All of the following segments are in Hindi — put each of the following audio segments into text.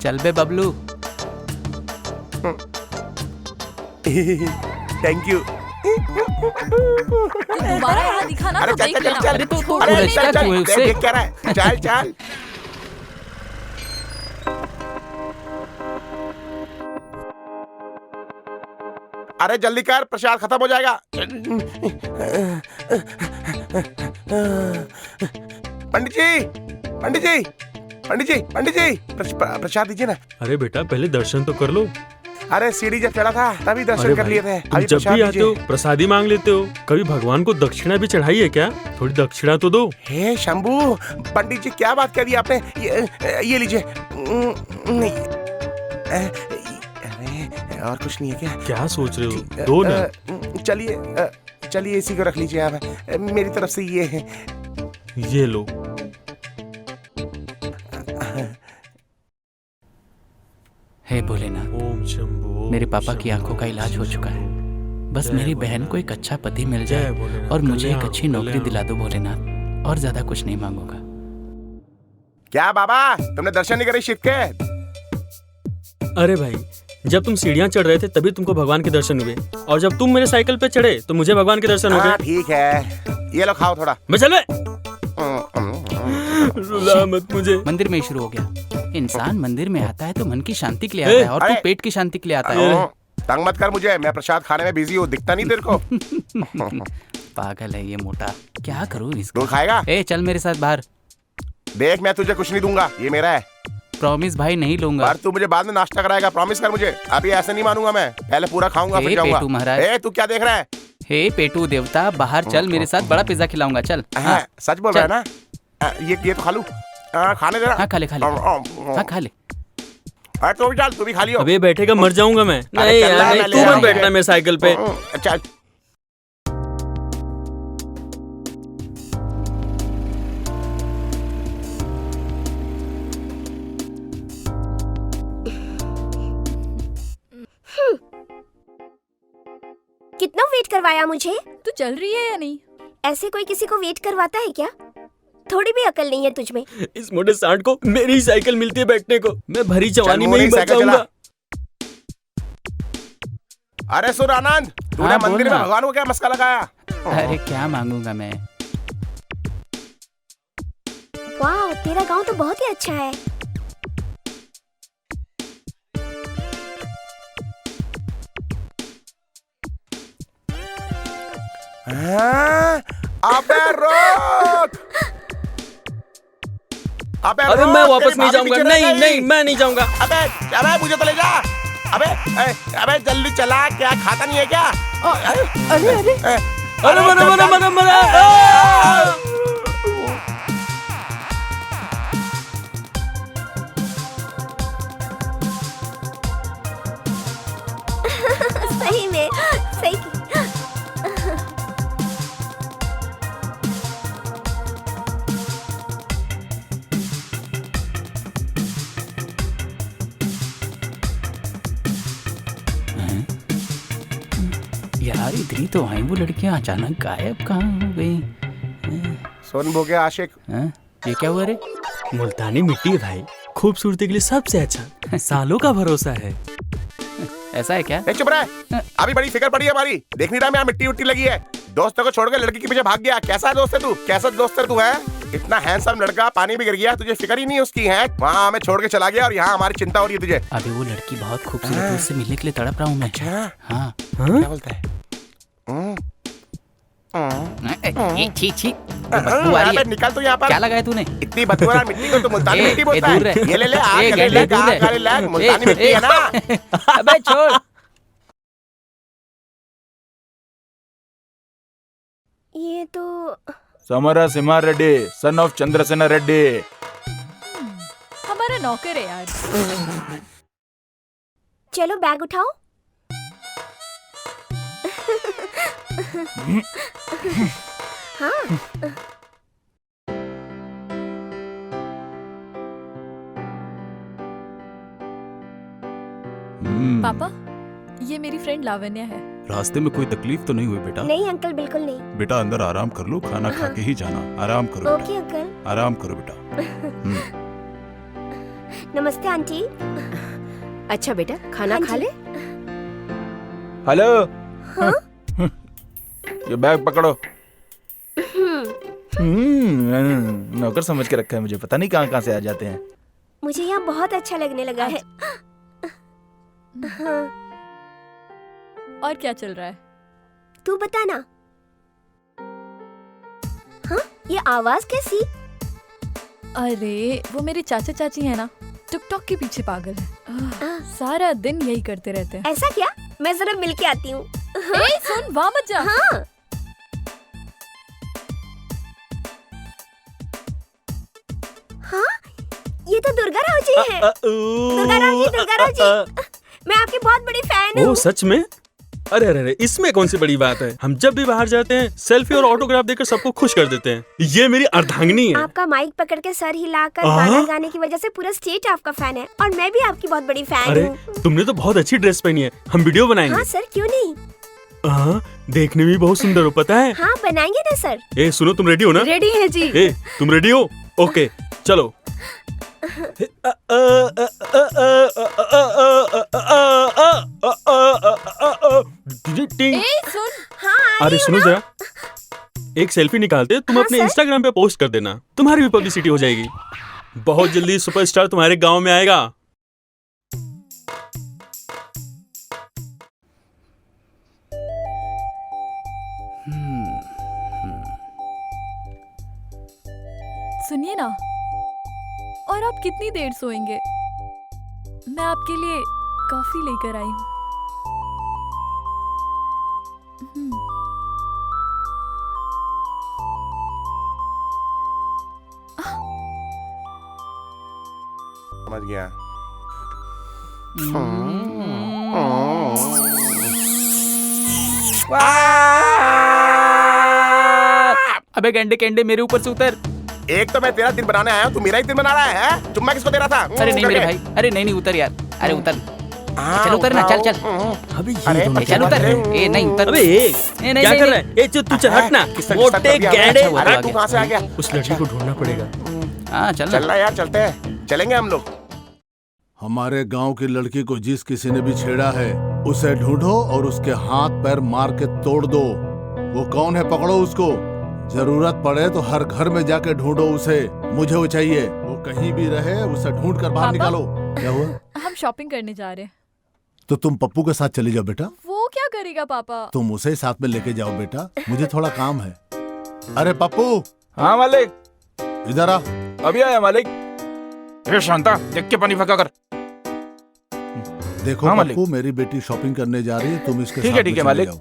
चल बे बबलू। Thank you. तू दोबारा यहाँ दिखा ना अरे तो चल देख चल लेना। चल अरे तो छोड़ अरे नहीं क्या चल देना। तू है चल उससे? देख क्या रहा है, चल चल। अरे जल्दी कर, प्रसाद खत्म हो जाएगा। पंडित जी, पंडित जी, पंडित जी, पंडित जी, प्रसाद दीजिए ना। अरे बेटा पहले दर्शन तो कर लो। अरे सीढ़ी जब चढ़ा था तभी दर्शन अरे कर भाई, लिए थे। तुम अभी जब प्रसाद भी आते हो दीजिए। प्रसादी मांग लेते हो। कभी भगवान को दक्षिणा भी चढ़ाई है क्या? थोड़ी दक्षिणा तो दो। हे शंभू, पंडित जी क्या बात कर दी आपने। ये लीजिए। नहीं, अरे और कुछ नहीं है क्या? क्या सोच रहे हो? दो ना। चलिए चलिए इसी को रख लीजिए आप। मेरी तरफ से ये है। ये लो। हे भोलेनाथ, ओम शंभू। मेरे पापा की आंखों का इलाज हो चुका है। बस जय मेरी बहन भोलेनाथ। को एक अच्छा पति मिल जय जाए भोलेनाथ, और मुझे एक कल्याण, अच्छी नौकरी कल्याण। दिला दो भोलेनाथ। और ज्यादा कुछ नहीं मांगूंगा। क्या बाबा, तुमने दर्शन नहीं करे शिव के? अरे भाई, जब तुम सीढ़ियाँ चढ़ रहे थे तभी तुमको भगवान के दर्शन हुए, और जब तुम मेरे साइकिल पे चढ़े तो मुझे भगवान के दर्शन हो हाँ गए। ठीक है, ये लो खाओ थोड़ा। मैं चल बे। रुला मत मुझे। मंदिर में ही शुरू हो गया। इंसान मंदिर में आता है तो मन की शांति के लिए आता है, और तू अरे! पेट की शांति के लिए आता है। तंग मत कर मुझे, मैं प्रसाद खाने में बिजी हूँ, दिखता नहीं तेरे को। पागल है ये मोटा। क्या करूँ इसका? दूध खाएगा? ए चल मेरे साथ बाहर। देख मैं तुझे कुछ नहीं दूंगा, ये मेरा है। प्रॉमिस भाई, नहीं लूंगा। पर तू मुझे बाद में नाश्ता कराएगा, प्रॉमिस कर मुझे। अभी ऐसे नहीं मानूंगा मैं, पहले पूरा खाऊंगा हे फिर जाऊंगा। पेटू महाराज। ए तू क्या देख रहा है? हे पेटू देवता, बाहर चल मेरे साथ, बड़ा पिज्जा खिलाऊंगा। चल। हाँ सच बोल रहा है ना? ये तो खा लूं? खाने दे हाँ, खा ले खा ले। हाँ खा ले। अरे तू भी चल, तू भी खा लियो। अबे बैठेगा मर जाऊंगा मैं। अरे नहीं चल यार ना, नहीं, मैं तू ले मत रहा हूँ। बैठना मेरे साइकिल पे। चल। कितना वेट करवाया मुझे? तू चल रही है या नहीं? ऐसे कोई किसी को वेट करवाता है क्या? थोड़ी भी अकल नहीं है तुझ में। इस मोटे सांड को मेरी ही साइकिल मिलती है बैठने को। मैं भरी जवानी में ही मोरी बच साइकिल जाऊंगा। अरे सुन आनंद, तूने हाँ, बोल मंदिर में ना। भगवान को क्या मस्का लगाया? अरे क्या मांगूंगा मैं? वाह, तेरा गांव तो बहुत ही अच्छा है। हाँ? अबे रोक! अबे अरे रोक, मैं वापस तेरी नहीं भाभी जाऊंगा। पीछे नहीं रह गई। नहीं, मैं नहीं जाऊंगा। अबे अबे मुझे तो ले जा। अबे अबे जल्दी चला, क्या खाता नहीं है क्या? अरे अरे अरे मरा मरा मरा मरा। सही में सही की। यार इतनी तो आई वो लड़कियां, अचानक गायब कहाँ हो गई? सुन भोगे आशिक, हाँ? ये क्या हुआ रे? मुल्तानी मिट्टी है भाई, खूबसूरती के लिए सबसे अच्छा, सालों का भरोसा है। ऐसा है क्या? ए चुप रह। अभी बड़ी फिक्र पड़ी है हमारी, देख नहीं रहा मैं यहाँ मिट्टी उट्टी लगी है। दोस्तों को छोड़कर लड़की के पीछे भाग गया। कैसा दोस्त है तू? कैसा दोस्त है तू? है इतना हैंडसम लड़का पानी में गिर गया, तुझे फिक्र ही नहीं उसकी है। वहाँ हमें छोड़ के चला गया और यहाँ हमारी चिंता हो रही है तुझे। अभी वो लड़की बहुत खूबसूरत है, उससे मिलने के लिए तड़प रहा हूँ मैं। अच्छा, हाँ। क्या बोलता है? ये छी छी, बदबू आ रही है। अबे निकल तू यहाँ पर। क्या लगाया तूने? इतनी बदबूदार मिट्टी को तो मुल्तानी ए, मिट्टी ए, बोलता दूर है। रह। ये ले ले, आग ए, ले गैंडे, ले, दूर आग रह। ले ले, मुल्तानी ए, मिट्टी ए, है ना। अबे छोड़। ये तो समरा सिम्हा रेड्डी, सन ऑफ चंद्रसेना रेड्डी। हमारा नौकर है यार। चलो बैग उठाओ। हाँ, पापा, ये मेरी फ्रेंड लावण्या है। रास्ते में कोई तकलीफ तो नहीं हुई बेटा? नहीं अंकल, बिल्कुल नहीं। बेटा अंदर आराम कर लो, खाना खा के ही जाना। आराम करो ओके बेटा, अंकल। आराम करो बेटा। नमस्ते आंटी। अच्छा बेटा, खाना हाँ खा जी। ले। हेलो। हाँ? ये बैग पकड़ो। नौकर समझ के रखा है मुझे, पता नहीं कहाँ कहाँ से आ जाते हैं। मुझे यहाँ बहुत अच्छा लगने लगा है। हाँ, और क्या चल रहा है? तू बता ना। हाँ, ये आवाज कैसी? अरे वो मेरे चाचा चाची है ना, टिकटॉक के पीछे पागल है। सारा दिन यही करते रहते हैं। ऐसा क्या? मैं जरा मिल के आती हूँ। ए, सुन, वहाँ मत जा। हाँ। हाँ, ये तो दुर्गा राव जी हैं। दुर्गा राव जी, मैं आपकी बहुत बड़ी फैन ओह हूँ। सच में? अरे अरे अरे, इसमें कौन सी बड़ी बात है। हम जब भी बाहर जाते हैं सेल्फी और ऑटोग्राफ देकर सबको खुश कर देते हैं। ये मेरी अर्धांगिनी है। आपका माइक पकड़ के सर हिलाकर गाना गाने की वजह से पूरा स्टेट आपका फैन है, और मैं भी आपकी बहुत बड़ी फैन अरे हूँ। तुमने तो बहुत अच्छी ड्रेस पहनी है, हम वीडियो बनाएंगे। हाँ सर, क्यों नहीं। हाँ, देखने में भी बहुत सुंदर हो, पता है। हाँ, बनाएंगे ना सर। ए सुनो, तुम रेडी हो ना? रेडी है जी। ए तुम रेडी हो? ओके चलो। ए, सुन। हाँ, अरे सुनो जरा, एक सेल्फी निकालते तुम हाँ, अपने सर। इंस्टाग्राम पे पोस्ट कर देना, तुम्हारी भी पब्लिसिटी हो जाएगी। बहुत जल्दी सुपरस्टार तुम्हारे गांव में आएगा। सुनिए ना, और आप कितनी देर सोएंगे? मैं आपके लिए कॉफी लेकर आई हूँ। समझ गया। अबे गेंडे केंडे मेरे ऊपर से उतर। एक तो मैं तेरा दिन बनाने आया हूँ, तू मेरा ही दिन बना रहा है। चुम्मा किसको दे रहा था? अरे नहीं मेरे करके। भाई, अरे नहीं नहीं उतर यार, अरे उतर। हाँ, चल उतर ना, चल चल। अबे अरे, ये दोनों ए, चल उतर। ए नहीं उतर। अबे ए, नहीं क्या नहीं, कर नहीं। रहा है? ए तू चल हट ना। किसने मोटे कर दिया? गैंडे। अच्छा हुआ। अरे आ तू गया। कहाँ से आ गया? उस लड़की को ढूंढना पड़ेगा। हाँ चल चल रहा है यार, चलते हैं, चलेंगे हम लोग। हमारे गांव की लड़की को जिस किसी ने भी छेड़ा है, उसे ढूंढो और उसके हाथ पैर मार के तोड़ दो। वो कौन है, पकड़ो उसको। जरूरत पड़े तो हर घर में जाके ढूंढो उसे। मुझे वो चाहिए। वो कहीं भी रहे, उसे ढूंढ कर बाहर पापा? निकालो। क्या हुआ? हम शॉपिंग करने जा रहे हैं। तो तुम पप्पू के साथ चली जाओ बेटा। वो क्या करेगा पापा? तुम उसे साथ में लेके जाओ बेटा, मुझे थोड़ा काम है। अरे पप्पू, हाँ मालिक, इधर आ। अभी आया मालिक। ए शांता, देख के पानी फेंका कर। देखो हाँ, मालिक। पप्पू, मेरी बेटी शॉपिंग करने जा रही है, तुम इसके ठीक है, साथ ठीक में है, चले मालिक। जाओ।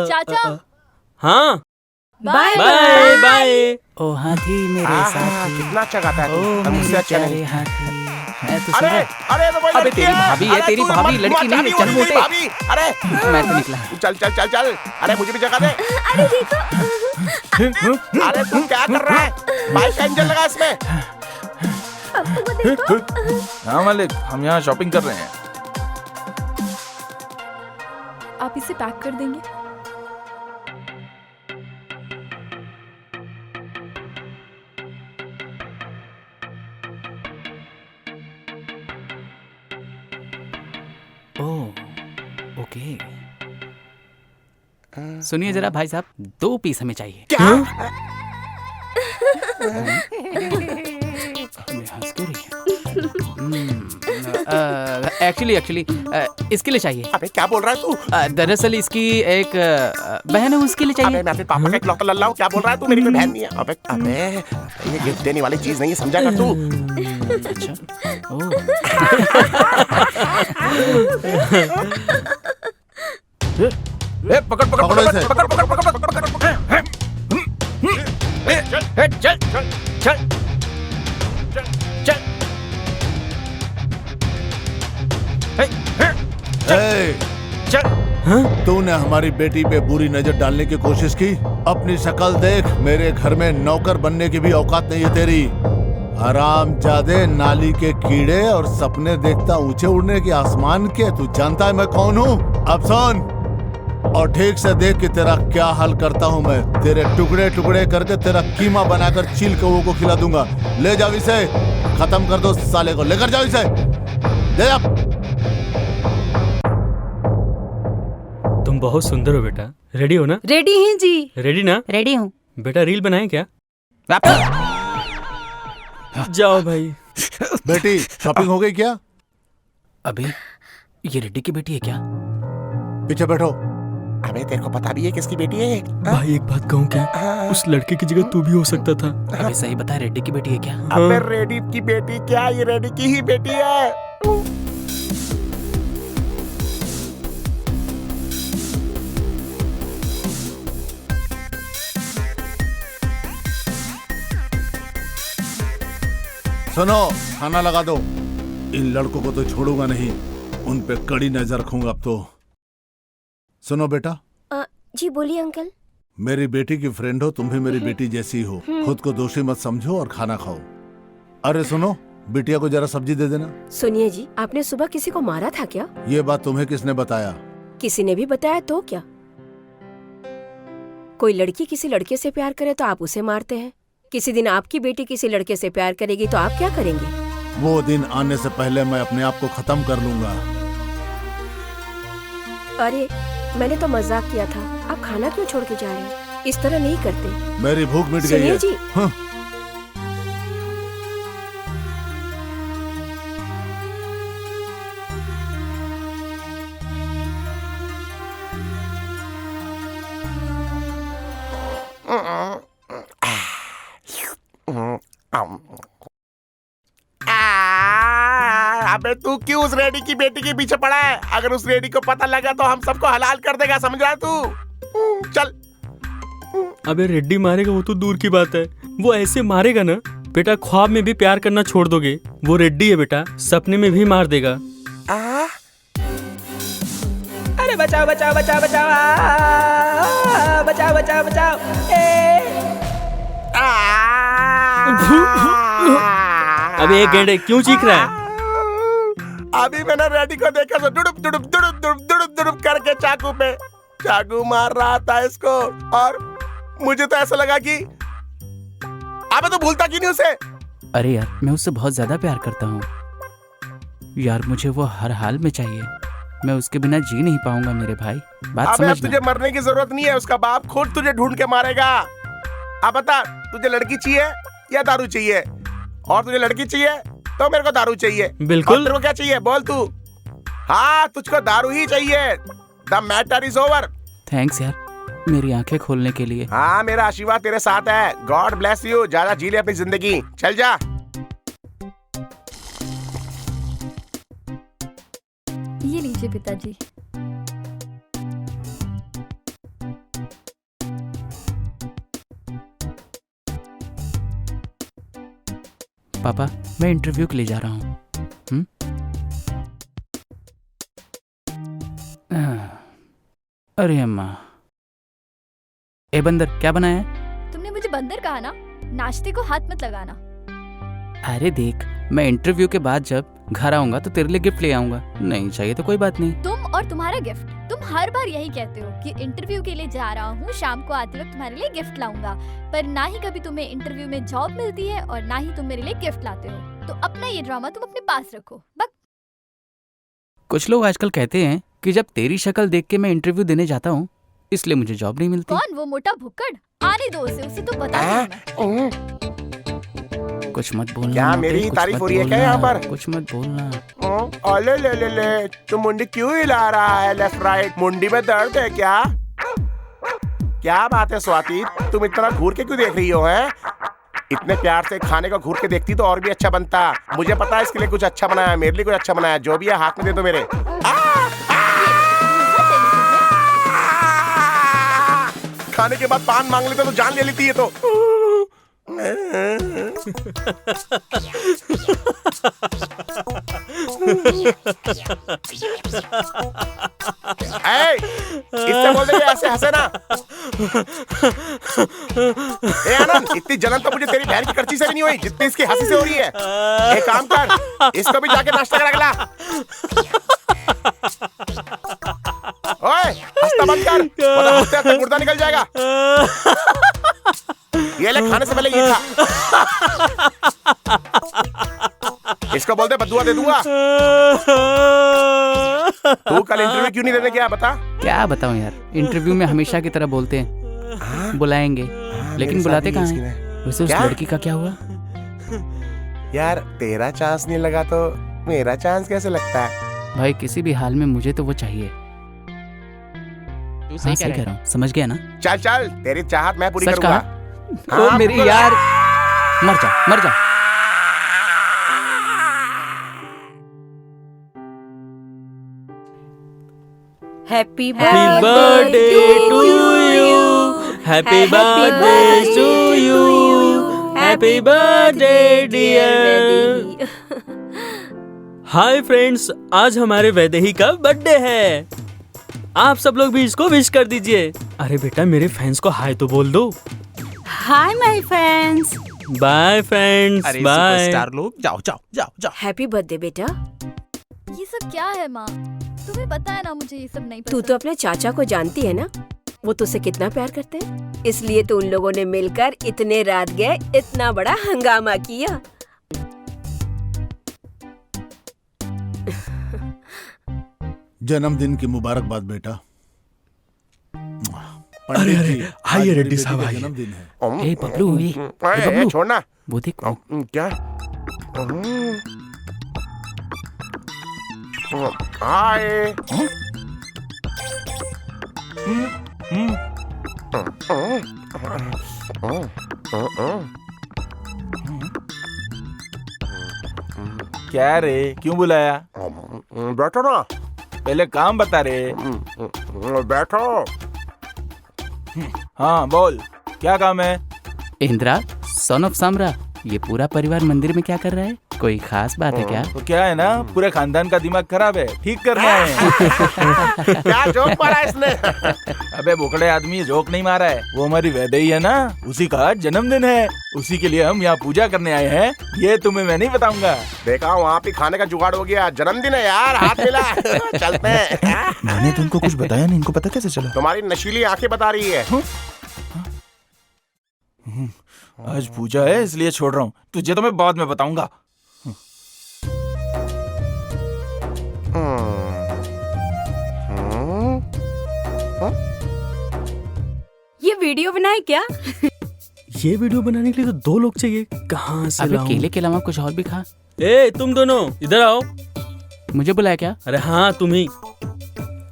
चाचा, हाँ बाय बाय बाय। ओ हाथी मेरे हाँ, साथ। कितना अच्छा गाता है ओ तू, मुझसे मेरे अच्छा प्यारे नहीं। हाथी। मैं तो अरे सुना। अरे तो वही अबे लड़की तेरी भाभी है, अरे तेरी तू भाभी, मत- लड़की मत नहीं है, जानी, चल वो तेरी मोटे। भाभी। अरे मैं तो निकला। चल चल चल चल। अरे मुझे भी जगह दे। अरे देखो, अरे तू क्या कर रहा है? बाइक का इंजन लगा इसमें। पप्पू को देखो। हाँ मालिक, हम यहाँ शॉपिंग कर रहे हैं। आप इसे पैक कर देंगे? Oh okay. सुनिए जरा भाई साहब, 2 पीस हमें चाहिए। क्या? हमें हंस क्यों रही है? एक्चुअली इसके लिए चाहिए। अबे क्या बोल रहा है तू? दरअसल इसकी एक बहन है, उसके लिए अबे चाहिए। मैं अपने पापा का इकलौता लल्ला हूँ, क्या बोल रहा है तू? मेरी कोई बहन नहीं है। अबे अबे ये गिफ्ट देने वाली चीज नहीं है, समझा कर तू। अच्छा ओह ए पकड़ पकड़ पकड़ो पकड़ इसे। पकड़ पकड़ पकड़ पकड़ पकड़ पकड़। ए, चल चल चल चल। ए, चल। तूने हमारी बेटी पे बुरी नजर डालने की कोशिश की। अपनी शक्ल देख, मेरे घर में नौकर बनने की भी औकात नहीं है तेरी। हरामजादे, नाली के कीड़े और सपने देखता ऊंचे उड़ने के आसमान के। तू जानता है मैं कौन हूँ? अब सुन और ठीक से देख कि तेरा क्या हाल करता हूँ मैं। तेरे टुकड़े टुकड़े करके तेरा कीमा बनाकर चील कौओं को खिला दूंगा। ले जाओ इसे, खत्म कर दो साले को। लेकर जाओ इसे, ले जाओ। तुम बहुत सुंदर हो बेटा। रेडी हो ना? रेडी हैं जी। रेडी ना? रेडी हूँ। बेटा रील बनाए क्या? जाओ भाई। बेटी शॉपिंग हो गई क्या? अबे ये रेड्डी की बेटी है क्या? पीछे बैठो। अबे तेरे को पता भी है किसकी बेटी है? भाई एक बात कहूँ क्या? उस लड़के की जगह तू भी हो सकता था। अबे सही बता, रेड्डी की बेटी है क्या? अबे रेडी की बेटी क्या, ये रेडी की ही बेटी है। सुनो, खाना लगा दो। इन लड़कों को तो छोड़ूंगा नहीं, उन पे कड़ी नजर रखूंगा अब तो। सुनो बेटा। जी बोलिए अंकल। मेरी बेटी की फ्रेंड हो, तुम भी मेरी बेटी जैसी हो। खुद को दोषी मत समझो और खाना खाओ। अरे सुनो, बिटिया को जरा सब्जी दे देना। सुनिए जी, आपने सुबह किसी को मारा था क्या? ये बात तुम्हें किसने बताया? किसी ने भी बताया तो क्या? कोई लड़की किसी लड़के से प्यार करे तो आप उसे मारते हैं। किसी दिन आपकी बेटी किसी लड़के से प्यार करेगी तो आप क्या करेंगे? वो दिन आने से पहले मैं अपने आप को खत्म कर लूंगा। अरे मैंने तो मजाक किया था, आप खाना क्यों छोड़ के जा रहे हैं? इस तरह नहीं करते। मेरी भूख मिट गई सुनिए है। जी। हाँ। अबे तू क्यों उस रेडी की बेटी के पीछे पड़ा है? अगर उस रेडी को पता लगा तो हम सबको हलाल कर देगा, समझ रहा है तू? चल। अबे रेड्डी मारेगा वो तो दूर की बात है, वो ऐसे मारेगा ना बेटा, ख्वाब में भी प्यार करना छोड़ दोगे। वो रेड्डी है बेटा, सपने में भी मार देगा। अरे बचाओ बचाओ बचाओ बचाओ, बचाओ बचाओ बचाओ। अबे एक गेंडे क्यों चीख रहा है? अभी मैंने रेडी को देखा तो दुड़ुप दुड़ुप दुड़ुप दुड़ुप दुड़ुप दुड़ुप करके चाकू मार रहा था इसको, और मुझे तो ऐसा लगा कि अबे तो भूलता क्यों नहीं उसे? अरे यार, मैं उससे बहुत ज्यादा प्यार करता हूँ यार, मुझे वो हर हाल में चाहिए। मैं उसके बिना जी नहीं पाऊंगा मेरे भाई, बात अबे अब समझना। तुझे मरने की जरूरत नहीं है, उसका बाप खुद तुझे ढूंढ के मारेगा। अब बता, तुझे लड़की चाहिए या दारू चाहिए? और तुझे लड़की चाहिए तो मेरे को दारू चाहिए। बिल्कुल। और तेरे को क्या चाहिए बोल तू? हाँ, तुझको दारू ही चाहिए। The matter is over. Thanks यार, मेरी आंखें खोलने के लिए। हाँ, मेरा आशीर्वाद तेरे साथ है। God bless you. ज्यादा जी ले अपनी जिंदगी, चल जा। ये लीजिए पिताजी। पापा, मैं इंटरव्यू के लिए जा रहा हूँ। अरे अम्मा। ए बंदर, क्या बनाया है? तुमने मुझे बंदर कहा ना, नाश्ते को हाथ मत लगाना। अरे देख, मैं इंटरव्यू के बाद जब घर आऊंगा तो तेरे लिए गिफ्ट ले आऊंगा। नहीं चाहिए तो कोई बात नहीं। तुम और तुम्हारा गिफ्ट, तुम हर बार यही कहते हो कि इंटरव्यू के लिए जा रहा हूँ, शाम को आते वक्त तुम्हारे लिए गिफ्ट लाऊंगा, पर ना ही कभी तुम्हें इंटरव्यू में जॉब मिलती है और ना ही तुम मेरे लिए गिफ्ट लाते हो। तो अपना ये ड्रामा तुम अपने पास रखो। बस। कुछ लोग आजकल कहते हैं कि जब तेरी शक्ल देख के मैं इंटरव्यू देने जाता हूँ इसलिए मुझे जॉब नहीं मिलती। कौन वो मोटा भुक्कड़? आने दो उसे तो बता दूंगी मैं। कुछ मत बोलना। क्या मोटे, मेरी कुछ तारीफ मत हो रही है क्या बोलना, यहाँ पर? कुछ मत बोलना। ओले ले ले ले, तू मुंडी क्यों हिला रहा है लेफ्ट राइट? मुंडी में दर्द है क्या? क्या बात है स्वाति, तुम इतना घूर के क्यों देख रही हो? है इतने प्यार से खाने को घूर के देखती तो और भी अच्छा बनता। मुझे पता है इसके लिए कुछ अच्छा बनाया, मेरे लिए कुछ अच्छा बनाया। जो भी है हाथ में दे दो मेरे। खाने के बाद पान मांग लेते तो जान ले लेती है तो। इससे बोल दे ऐसे हंसे ना। ए आनंद, इतनी जलन तो मुझे तेरी बहन की करची से भी नहीं हुई जितनी इसकी हंसी से हो रही है। एक काम कर, इसको भी जाके नाश्ता करा के ला। ओए, हंसना बंद कर, वरना हंसते हंसते मुर्दा निकल जाएगा। ये ले, खाने से पहले ये खा। इसको बोलते बद्दुआ दे दूंगा। तू कल इंटरव्यू क्यों नहीं देने गया, बता। क्या बताऊं यार, इंटरव्यू में हमेशा की तरह बोलते हैं बुलाएंगे, लेकिन बुलाते कहाँ हैं? वैसे उस क्या? लड़की का क्या हुआ? यार तेरा चांस नहीं लगा तो मेरा चांस कैसे लगता है? भाई किसी भी हाल में मुझे तो वो चाहिए। तू हाँ, सही कह रहा हूँ, समझ गया ना? चल चल, तेरी चाहत मैं पूरी सच करूंगा। कहा? ओ मेरी यार, मर जा मर जा। Happy Happy birthday to you. Happy birthday to you. Happy birthday dear. Hi friends, आज हमारे वैदेही का बर्थडे है। आप सब लोग भी इसको विश कर दीजिए। अरे बेटा, मेरे फैंस को हाय तो बोल दो। Hi my friends. Bye friends, अरे बाय। सुपरस्टार लोग, जाओ जाओ जाओ जाओ। हैप्पी बर्थडे बेटा। ये सब क्या है माँ? तुम्हें पता है ना मुझे ये सब नहीं तू पसंद। तो अपने चाचा को जानती है ना, वो तुझसे कितना प्यार करते हैं, इसलिए तो उन लोगों ने मिलकर इतने रात गए इतना बड़ा हंगामा किया। जन्मदिन की मुबारकबाद बेटा। अरे, अरे, जी, आइए आज मेरी रेड्डी बेटी साहब, का आइए। जन्मदिन है। ए बबलू, ए बबलू, छोड़ना। वो देख क्या? हाय। क्या रे, क्यों बुलाया? बैठो ना। पहले काम बता रे। बैठो। हाँ बोल, क्या काम है? इंद्रा, सन ऑफ सामरा, ये पूरा परिवार मंदिर में क्या कर रहा है? कोई खास बात है क्या? तो क्या है ना, पूरे खानदान का दिमाग खराब है, ठीक करना है। क्या जोक मारा इसने? अबे बोकड़े आदमी, जोक नहीं मारा है, वो हमारी वैदेही है ना, उसी का जन्मदिन है, उसी के लिए हम यहाँ पूजा करने आए हैं। ये तुम्हें मैं नहीं बताऊंगा। देखा, वहाँ पे खाने का जुगाड़ हो गया। जन्मदिन है यार, हाथ मिला। चलते हैं। मैंने तुमको कुछ बताया नहीं, इनको पता कैसे चला? तुम्हारी नशीली आंखें बता रही है। आज पूजा है इसलिए छोड़ रहा हूँ, तुझे तो मैं बाद में बताऊंगा। ये वीडियो बनाए क्या? ये वीडियो बनाने के लिए तो 2 लोग चाहिए, कहाँ से अबे लाऊं? केले के अलावा कुछ और भी खा। ए तुम दोनों इधर आओ। मुझे बुलाया क्या? अरे हाँ, तुम ही।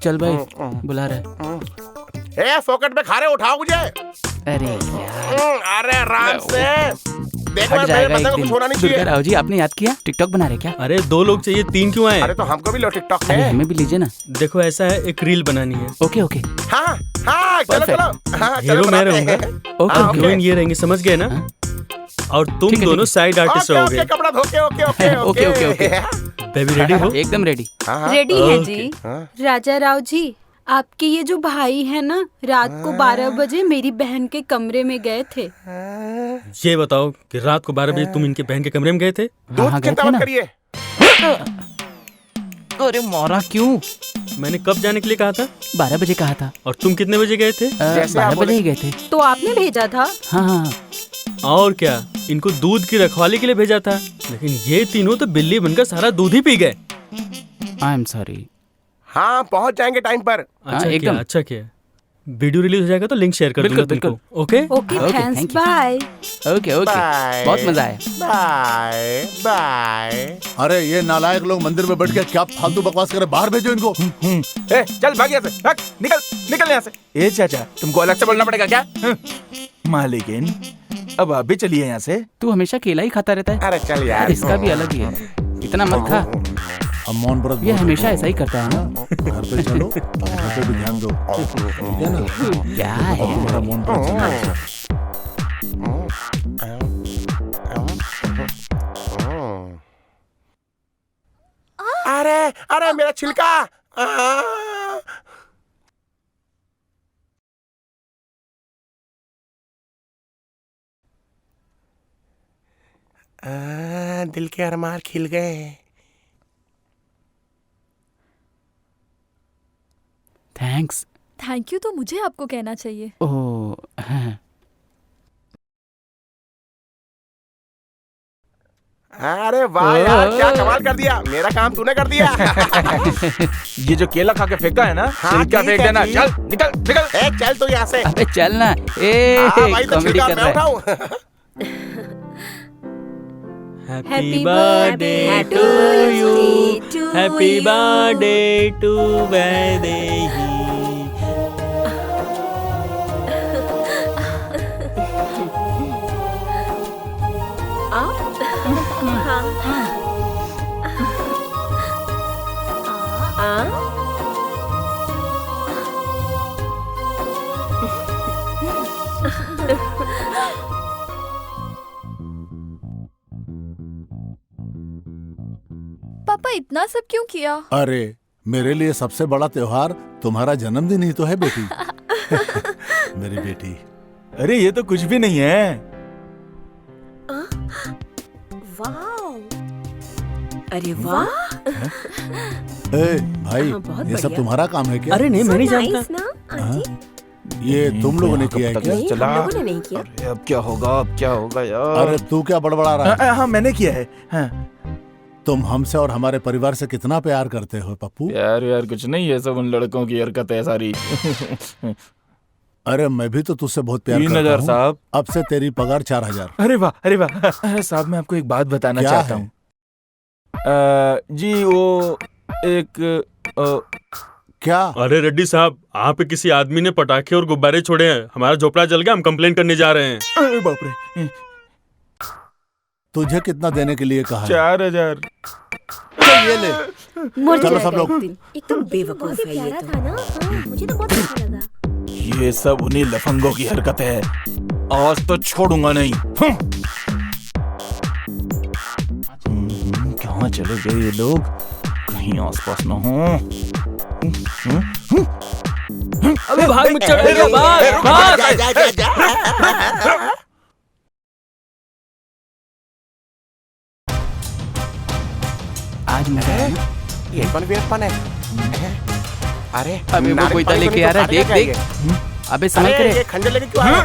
चल भाई, बुला रहा है। ए फोकट में खा रहे, उठाओ मुझे। अरे यार, अरे आराम से। देखो हट मेरे जाएगा बंदे एक को दिन। कुछ होना नहीं दुर्गा चाहिए। राव जी, आपने याद किया? टिकटॉक बना रहे क्या? अरे 2 लोग चाहिए, 3 क्यों आए? अरे तो हमको भी लो टिकटॉक अरे में। हमें भी लीजिए ना। देखो ऐसा है, एक रील बनानी है। ओके ओके हाँ हाँ, चलो Perfect. चलो। हाँ, चलो हीरो मैं बनाते रहूंगा, हैं। ओके हाँ, ओके। हीरोइन ये रहेंगे, समझ गए ना? हाँ। और तुम ठीक है, दोनों ठीक है। साइड आर्टिस्ट ओके, रहोगे। ओके, कपड़ा धोके, okay okay okay, okay, okay. Baby ready हो? एकदम रेडी। हाँ, हाँ। रेडी है ओके। जी। हाँ। राजा राव जी, आपके ये जो भाई है ना, रात को 12 बजे मेरी बहन के कमरे में गए थे। ये बताओ कि रात को 12 बजे तुम इनके बहन के कमरे में गए थे? हाँ हाँ, दूध गए चिंता थे मत ना। करिए। अरे मोरा क्यों? मैंने कब जाने के लिए कहा था? 12 बजे कहा था। और तुम कितने बजे गए थे? जैसे 12 आप बजे बोले। ही गए थे। तो आपने भेजा था? हाँ हाँ। और क्या, इनको दूध की रखवाली के लिए भेजा था, लेकिन ये तीनों तो बिल्ली बनकर सारा दूध ही पी गए। I am sorry. हाँ, पहुँच जाएंगे टाइम पर। अच्छा किया, एकदम। अच्छा किया। वीडियो रिलीज हो जाएगा तो लिंक शेयर कर बिल्कुल, दूंगा तुमको। बिल्कुल। Okay? Okay Okay, thanks, thank you. Bye. Okay okay, bye. बहुत मजा आया। Bye bye. अरे ये नालायक लोग मंदिर में बैठ के क्या फालतू बकवास करे, बाहर भेजो इनको। ए, चल भाग यहाँ से, भाग, निकल निकल यहाँ से। ए चाचा, तुमको अलग से बोलना पड़ेगा क्या? मालिकिन, अब आप भी चलिए यहाँ से। तू हमेशा केला ही खाता रहता है। अरे चल यार। इसका भी अलग ही है, इतना मत खा। अब मौन व्रत ये बहुत हमेशा हो ऐसा ही करता है ना। गया। घर पे चलो, घर पे भी ध्यान दो, ठीक है ना? क्या अब है? तुम्हारा मौन व्रत चलेगा। अरे अरे मेरा छिलका। दिल के अरमान खिल गए। थैंक्स। थैंक यू तो मुझे आपको कहना चाहिए। ओह हाँ। अरे वाह यार, क्या कमाल कर दिया, मेरा काम तूने कर दिया। ये जो केला खा के फेंका है ना, हाँ, छिलका ठीक फेंक है देना। जी। चल निकल निकल। ए चल तू यहाँ से। अबे चल ना। हाँ, भाई तो कॉमेडी छिलका कर मैं रहा है। उठाऊं। Happy birthday to you, happy birthday to Vaidehi. पापा इतना सब क्यों किया? अरे मेरे लिए सबसे बड़ा त्योहार तुम्हारा जन्मदिन ही तो है बेटी। मेरी बेटी। अरे ये तो कुछ भी नहीं है। वाह, अरे वाह, ए भाई, हाँ, बहुत ये सब बढ़िया। तुम्हारा काम है क्या? अरे नहीं, मैं नहीं So जानता। nice ना आंटी? ये तुम लोगों ने किया है क्या? नहीं, चला। हम लोगों ने नहीं किया। अरे अब क्या होगा, अब क्या होगा यार। अरे तू क्या बड़बड़ा रहा है? हाँ मैंने किया है। हाँ। तुम हमसे और हमारे परिवार से कितना प्यार करते हो पप्पू? यार यार कुछ नहीं, ये सब उन लड़कों की हरकत है सारी। अरे मैं भी तो तुझसे बहुत प्यार 3000 करता हूँ। साहब। अब से तेरी पगार 4000। अरे वाह अरे वाह। अरे साहब मैं आपको एक बात बताना क्या चाहता है? हूँ। जी वो एक क्या? अरे रेड्डी साहब, आप पे किसी आदमी ने पटाखे और गुब्बारे छोड़े हैं। हमारा झोपड़ा जल गया, हम कंप्लेंट करने जा रहे हैं। अरे बाप रे। तुझे कितना देने के लिए कहा है? 4000। चल ये ले। मर चलो जाएगा सब लोग। एक दिन। एकदम बेवकूफ बहुत ही है ये प्यारा तो। था ना। हाँ, मुझे तो बहुत अच्छा लगा। ये सब उन्हीं लफंगों की हरकत है। आज तो छोड़ूंगा नहीं। कहाँ चले गए ये लोग? कहीं आसपास न हो। अबे भाग मत चढ़ेगा, भाग भाग। आज मजा आया ना? ये कौन वीरपन है? अरे अबे वो कोई तो लेके आ रहा है, देख देख। अबे समझ अरे करे। ये खंजर लेके क्यों आया?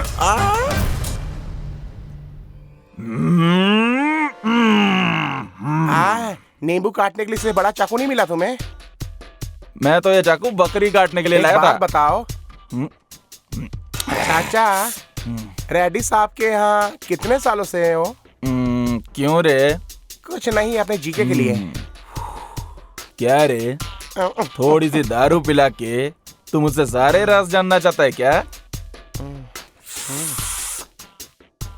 नींबू काटने के लिए इससे बड़ा चाकू नहीं मिला तुम्हें? मैं तो ये चाकू बकरी काटने के लिए एक लाया बात था। बताओ चाचा, रेड्डी साहब के यहाँ कितने सालों से हो? क्यों रे? कुछ नहीं, अपने जीके के लिए। क्या रे? थोड़ी सी दारू पिला के तू मुझसे सारे राज जानना चाहता है क्या?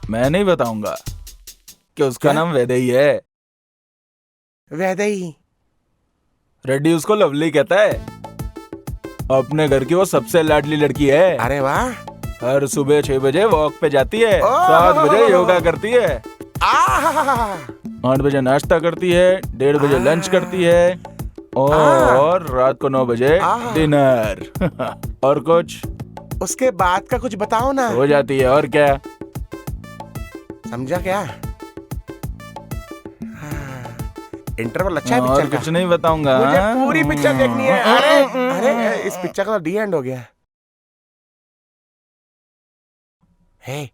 मैं नहीं बताऊंगा कि उसका नाम वैदेही है। वैदेही? रेड्डी उसको लवली कहता है। अपने घर की वो सबसे लाडली लड़की है। अरे वाह। हर सुबह 6 बजे वॉक पे जाती है, ओह! 7 बजे योगा करती है, आह! 8 बजे नाश्ता करती है, 1:30 बजे लंच करती है और रात को 9 बजे डिनर। और कुछ उसके बाद का कुछ बताओ ना। हो जाती है और क्या। समझा क्या? इंटरवल अच्छा है और पिक्चर कुछ का। नहीं बताऊंगा। मुझे पूरी पिक्चर देखनी है। अरे अरे इस पिक्चर का तो डी एंड हो गया। हे,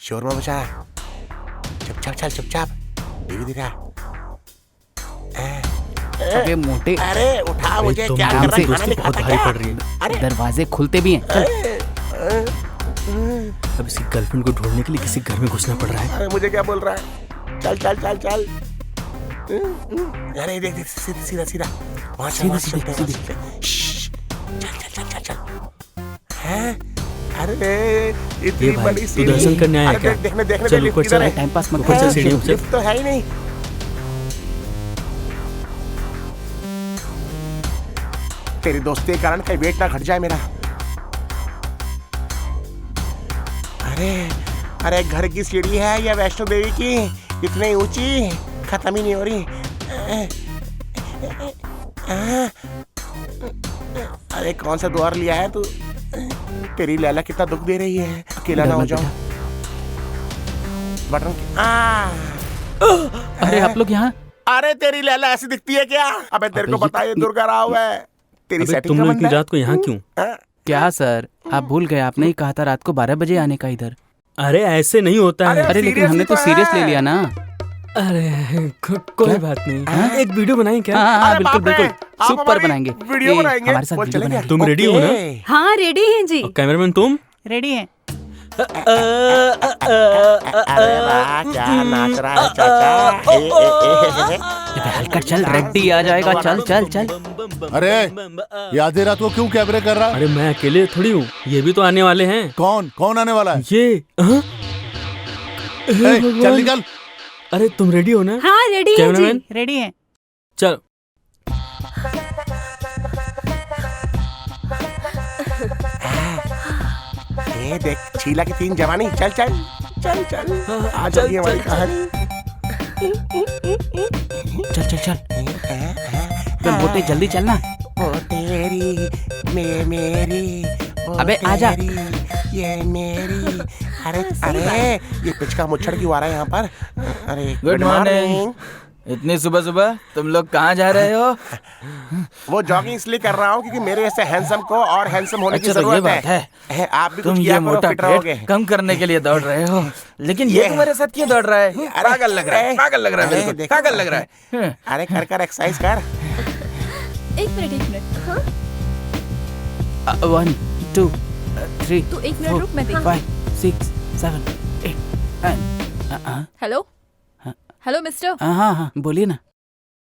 शोरमा मचा रहा। चुपचाप चल, चुपचाप। टीवी दिखा। अबे मोटे, अरे उठा मुझे, तुम क्या काम कर रहा से है? खाना नहीं बहुत खाता भारी क्या? पड़ रही है। अरे दरवाजे खुलते भी हैं। चल। अब इसी गर्लफ्रेंड को ढूंढने के लिए किसी घर में घुसना पड़ रहा है। अरे मुझे क्या बोल रहा है? चल चल चल चल। अरे देख देख, सीधा सीधा सीधा। वहाँ चल, वहाँ चलते हैं, वहाँ चलते हैं। श्श्श, चल चल चल चल चल। हैं? अरे इतनी ये भाई, बड़ी तू सीढ़ी। दर्शन करने आया अरे क्या? देखने देखने चल दे, लिफ्ट ऊपर किधर चल, है? टाइम पास मत ऊपर कर। चल सीढ़ियों से। लिफ्ट तो है ही नहीं। तेरी दोस्ती के कारण कहीं वेट ना घट जाए मेरा। अरे अरे घर की सीढ़ी है या वैष्णो देवी की? इतनी ऊंची, खत्म ही नहीं हो रही। अरे कौन सा द्वार लिया है तू? तेरी लैला कितना दुख दे रही है। अकेला ना हो जाऊं। बटन अरे आप लोग यहाँ? अरे तेरी लैला ऐसी दिखती है क्या? अबे तेरे को पता है ये दुर्गा राव है। तेरी अबे सेटिंग तुम का लोग बंदा इतनी है। रात को यहाँ क्यों? हाँ? क्या सर, आप भूल गए, आपने ही कहा था रात को 12 बजे आने का इधर। अरे ऐसे नहीं होता है। अरे लेकिन हमने तो सीरियस ले लिया ना। अरे कोई बात नहीं। हाँ? एक वीडियो बनाएं क्या? हाँ अरे बिल्कुल बाप रे, बिल्कुल, आप सुपर हमारी बनाएंगे। वीडियो ये, बनाएंगे? हमारे साथ वो वीडियो चलेंगे? बनाएंगे। तुम रेडी हो ना? ओके। हाँ रेडी हैं जी। और कैमरामैन तुम? रेडी है। अरे वाह, क्या नाच रहा है चाचा। हल्का चल, रेडी आ जाएगा। चल चल चल। अरे ये आधी रात को क्यों कैमरे कर रहा? अरे मैं अकेले थोड़ी हूँ, ये भी तो आने वाले हैं। कौन कौन आने वाला है? ये हाँ? चल निकल। अरे तुम रेडी हो ना? हाँ रेडी हैं कैमरामैन जी। रेडी है। चलो। ये देख शीला की 3 जवानी। चल चल चल चल आ जाएगी हमारी कहानी। चल चल चल चल मोटे, जल्दी चलना। ओ तेरी मेरी ओ अबे आजा। तेरी, ये मेरी। अरे अरे ये पिचका मुच्छड़ क्यों आ रहा है यहाँ पर? अरे गुड मॉर्निंग। इतनी सुबह सुबह तुम लोग कहाँ जा रहे हो? वो जॉगिंग इसलिए कर रहा हूँ क्योंकि मेरे जैसे हैंडसम को और हैंडसम होने की अच्छा, तो ये जरूरत बात है। आप भी तुम कुछ ये किया करो, मोटा फिट रहोगे। पेट कम करने के लिए दौड़ रहे हो, लेकिन ये तुम्हारे साथ क्यों दौड़ रहा है? पागल लग रहा है, पागल लग रहा है, बिल्कुल देखो। पागल लग रहा है। अरे कर कर एक्सरसाइज कर। एक मिनट। हाँ 1 2 3 तू 1 मिनट रुक, मैं देख। 5 6 7 8 9। Hello hello mister. हाँ हाँ बोलिए ना।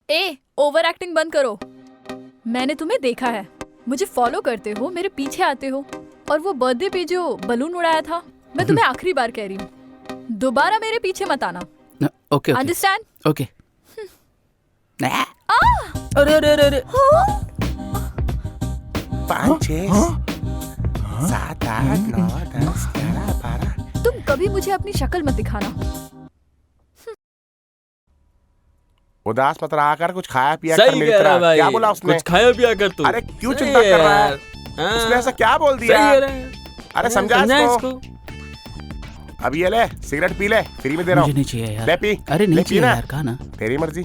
ए ओवर एक्टिंग बंद करो। मैंने तुम्हें देखा है, मुझे फॉलो करते हो, मेरे पीछे आते हो, और वो बर्थडे पे जो बलून उड़ाया था, मैं तुम्हें आखिरी बार कह रही हूँ, दोबारा मेरे पीछे मत आना। Okay understand? ओके। अरे अरे अरे अरे 5 6 7 8 9 10 11 12। तुम कभी मुझे अपनी शक्ल मत दिखाना। उदास मत रहा कर, कुछ खाया पिया कर सही मेरी कह रहा तरह। भाई। क्या बोला उसने? कुछ खाया पिया कर तू। अरे क्यों सही चिंता कर रहा है? हाँ। उसने ऐसा क्या बोल दिया? सही कह रहा है। अरे समझा इसको। अब ये ले सिगरेट पी ले, फ्री में दे रहा मुझे हूँ। नहीं चाहिए यार। ले पी। अरे ले नहीं पी चाहिए ना। यार, कहा ना। तेरी मर्जी।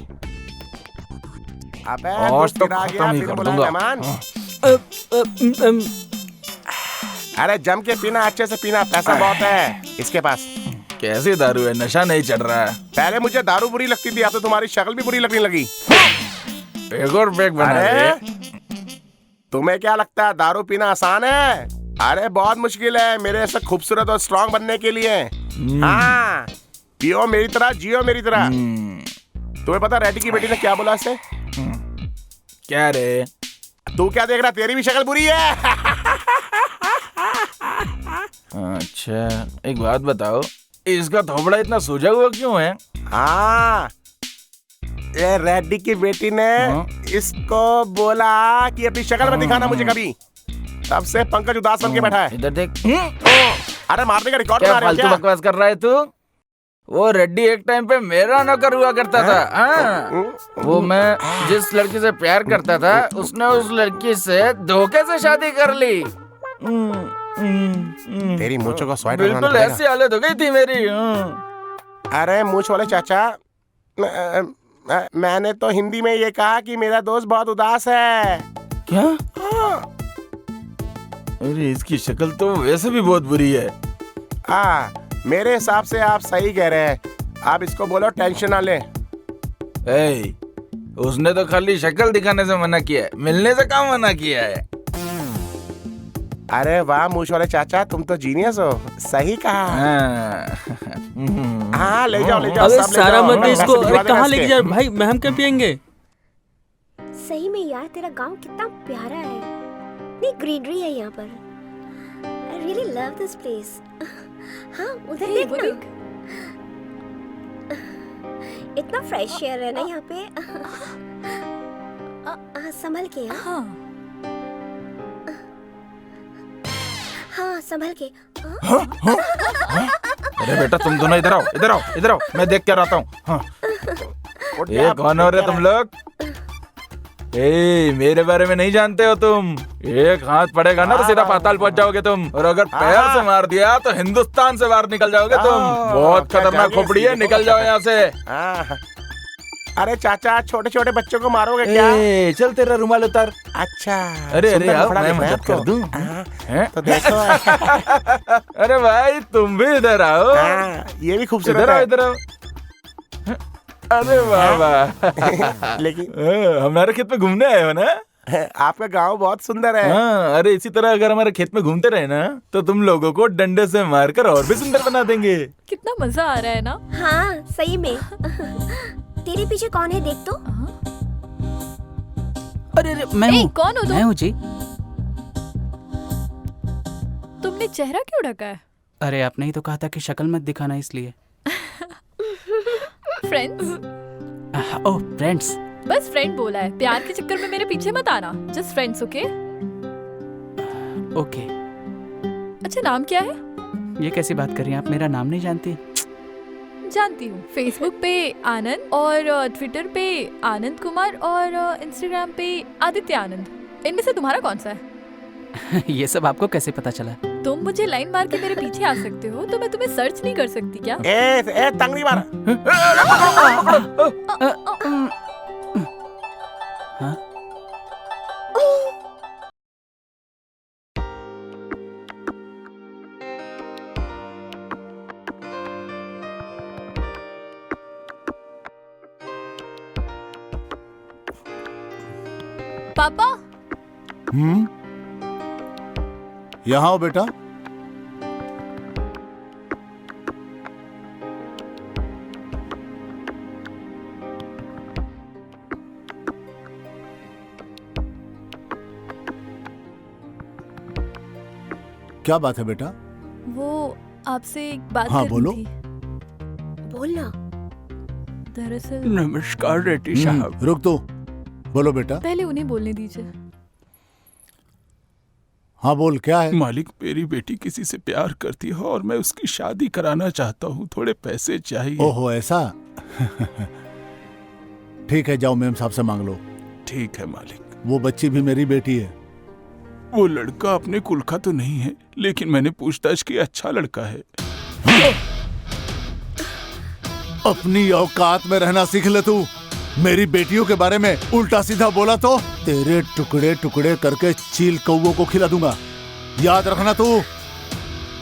अबे आज दोस्त तो गिरा खत्म गया, ही फिर कर बुलाया दूंगा। मेहमान। अरे जम के पीना, अच्छे से पीना, पैसा बहुत है इसके पास। कैसी दारू है, नशा नहीं चढ़ रहा है। पहले मुझे दारू बुरी लगती थी, अब तो तुम्हारी शक्ल भी बुरी लगने लगी। एक और पैक बना अरे दे। तुम्हें क्या लगता है दारू पीना आसान है? अरे बहुत मुश्किल है मेरे ऐसा खूबसूरत और स्ट्रांग बनने के लिए। हाँ पियो मेरी तरह, जियो मेरी तरह। तुम्हें पता रेड्डी की बेटी ने क्या बोला इससे? क्या रे? तू क्या देख रहा, तेरी भी शक्ल बुरी है। अच्छा एक बात बताओ, इसका थोबड़ा इतना सूजा हुआ क्यों है? हाँ ये रेड्डी की बेटी ने इसको बोला कि अपनी शक्ल में दिखाना मुझे कभी। तब से पंकज उदास बन के बैठा है। इधर देख। अरे मारने का रिकॉर्ड क्या बना रहे हो फालतू क्या? बकवास कर रहा है तू? वो रेड्डी एक टाइम पे मेरा नौकर हुआ करता था। हाँ वो मैं जिस लड़की से प्यार करता था, उसने उस लड़की से धोखे से शादी कर ली। तेरी मूंछों को स्वाइट बिल्कुल ऐसी हालत हो गई थी मेरी। अरे मूंछ वाले चाचा, मैंने तो हिंदी में ये कहा कि मेरा दोस्त बहुत उदास है। क्या? अरे इसकी शक्ल तो वैसे भी बहुत बुरी है। मेरे हिसाब से आप सही कह रहे हैं। आप इसको बोलो टेंशन ना ले। उसने तो खाली शक्ल दिखाने से मना किया है, मिलने से काम मना किया है। अरे वाह मूंछ वाले चाचा, तुम तो जीनियस हो। सही कहा। हाँ ले जाओ ले जाओ। अबे सब ले सारा जाओ। मत दे इसको। पैसे अरे भिजवा देना कहाँ लेके इसके। जा भाई, मैं हम क्या पियेंगे? सही में यार तेरा गांव कितना प्यारा है, इतनी ग्रीनरी है यहाँ पर। I really love this place. हाँ उधर हे, देख वो ना, देख। इतना फ्रेश एयर है ना यहाँ पे। संभल के। हाँ हाँ संभल के। अरे बेटा तुम दोनों इधर आओ, इधर आओ, इधर आओ, मैं देख कर आता हूँ। हाँ। ये कौन हो रहे तुम लोग? ए, मेरे बारे में नहीं जानते हो तुम। एक हाथ पड़ेगा ना तो सीधा पाताल पहुंच जाओगे तुम, और अगर पैर से मार दिया तो हिंदुस्तान से बाहर निकल जाओगे तुम। बहुत खतरनाक खोपड़ी है, निकल जाओ यहाँ से। अरे चाचा, छोटे छोटे बच्चों को मारोगे क्या? चल तेरा रुमाल उतार। अच्छा, अरे सुंदर आओ, कपड़ा मैं देखना है मदद कर आपको? दूं। तो देखो। अरे भाई तुम भी इधर आओ। ये भी खूबसूरत इधर आओ, है। इधर आओ। अरे वाह वाह। लेकिन हमारे खेत में घूमने आए हो ना? आपका गांव बहुत सुंदर है। हाँ, अरे इसी तरह अगर हमारे खेत में घूमते रहे ना तो तुम लोगों को डंडे से मारकर और भी सुंदर बना देंगे। कितना मजा आ रहा है ना। हाँ सही में। तेरे पीछे कौन है देख तो। अरे मैं ए, हूँ। कौन हो तुम? मैं हूँ जी। तुमने चेहरा क्यों ढका है? अरे आपने ही तो कहा था कि शक्ल मत दिखाना, इसलिए। फ्रेंड्स? ओह फ्रेंड्स। बस फ्रेंड बोला है, प्यार के चक्कर में मेरे पीछे मत आना। Just friends, okay? ओके। अच्छा, नाम क्या है? ये कैसी बात कर रही हैं आप? मेरा नाम नहीं जानती? जानती हूँ। फेसबुक पे आनंद, और ट्विटर पे आनंद कुमार, और इंस्टाग्राम पे आदित्य आनंद। इनमें से तुम्हारा कौन सा है? ये सब आपको कैसे पता चला? तुम मुझे लाइन मार के मेरे पीछे आ सकते हो, तो मैं तुम्हें सर्च नहीं कर सकती क्या? ए तंगड़ी मार। हाँ? पापा, यहाँ आओ बेटा। क्या बात है बेटा? वो आपसे एक बात हाँ, करनी बोलो। थी। बोलना। दरअसल नमस्कार रेड्डी साहब। रुक दो, बोलो बेटा। पहले उन्हें बोलने दीजिए। हाँ बोल, क्या है? मालिक, मेरी बेटी किसी से प्यार करती है और मैं उसकी शादी कराना चाहता हूँ। थोड़े पैसे चाहिए। ओहो ऐसा। ठीक है, जाओ मेम साहब से मांग लो। ठीक है मालिक। वो बच्ची भी मेरी बेटी है। वो लड़का अपने कुल का तो नहीं है, लेकिन मैंने पूछताछ की, अच्छा लड़का है। अपनी औकात में रहना सीख ले तू। मेरी बेटियों के बारे में उल्टा सीधा बोला तो तेरे टुकड़े टुकड़े करके चील कौवों को खिला दूंगा। याद रखना तू,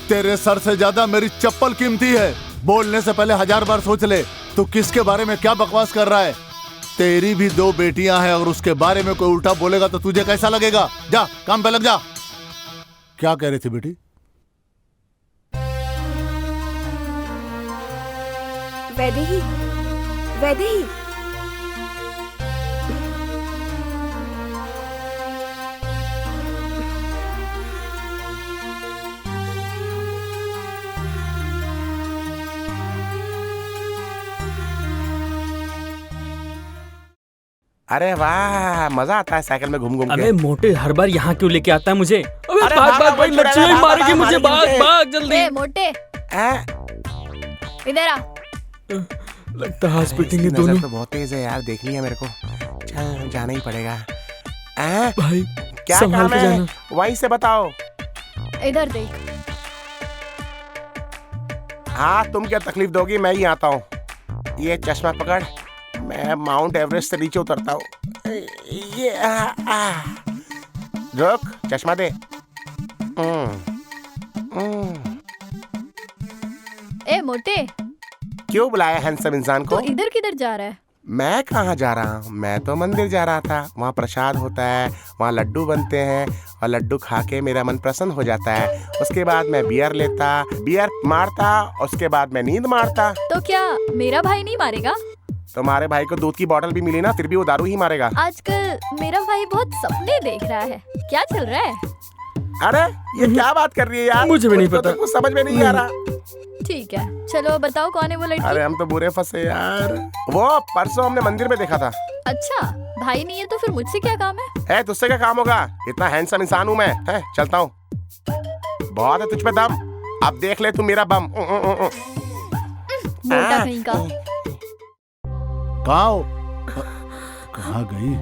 तेरे सर से ज्यादा मेरी चप्पल कीमती है। बोलने से पहले 1000 बार सोच ले तू किसके बारे में क्या बकवास कर रहा है। तेरी भी 2 बेटियां हैं और उसके बारे में कोई उल्टा बोलेगा तो तुझे कैसा लगेगा? जा काम पे लग जा। क्या कह रही थी बेटी? वैदेही, वैदेही। अरे वाह, मजा आता है साइकिल में घूम घूम के। अबे मोटे, हर बार यहाँ क्यों लेके आता है मुझे? अबे अरे भाग भाग, भाग भाई, भाग, मच्छी भाग, मारेगी भाग, मुझे। भाग, भाग भाग, भाग जल्दी। ए मोटे, इधर आ। लगता है हाथ पिटेंगे इसकी नजर दोनों। तो बहुत तेज है यार, देख लिया मेरे को। चल जाना ही पड़ेगा। भाई क्या संभाल काम के है? जाना। वहीं से बताओ। इधर देख। हाँ, तुम क्या तकलीफ दोगी, मैं ही आता हूँ। ये चश्मा पकड़, मैं माउंट एवरेस्ट से नीचे उतरता हूँ। ये रुक, चश्मा दे। ए मोटे, क्यों बुलाया हैंडसम इंसान तू को? इधर किधर जा रहा है? मैं कहाँ जा रहा हूँ, मैं तो मंदिर जा रहा था। वहाँ प्रसाद होता है, वहाँ लड्डू बनते हैं और लड्डू खा के मेरा मन प्रसन्न हो जाता है। उसके बाद मैं बियर मारता, उसके बाद मैं नींद मारता। तो क्या मेरा भाई नहीं मारेगा? तुम्हारे भाई को दूध की बोतल भी मिली ना, फिर भी वो दारू ही मारेगा। आजकल मेरा भाई बहुत सपने देख रहा है। क्या चल रहा है? अरे ये क्या बात कर रही है यार? मुझे भी नहीं कुछ तो पता। तुमको समझ में नहीं आ रहा। ठीक है, चलो बताओ कौन है वो लड़की? अरे हम तो बुरे फंसे यार। वो परसों हमने मंदिर में देखा था। अच्छा, भाई नहीं है तो फिर मुझसे क्या काम है? तुझसे क्या काम होगा? इतना हैंडसम इंसान हूँ मैं। चलता हूँ। बहुत है तुझ पे दम, अब देख ले तू मेरा बम। मोटा कहीं का। कहाँ गई?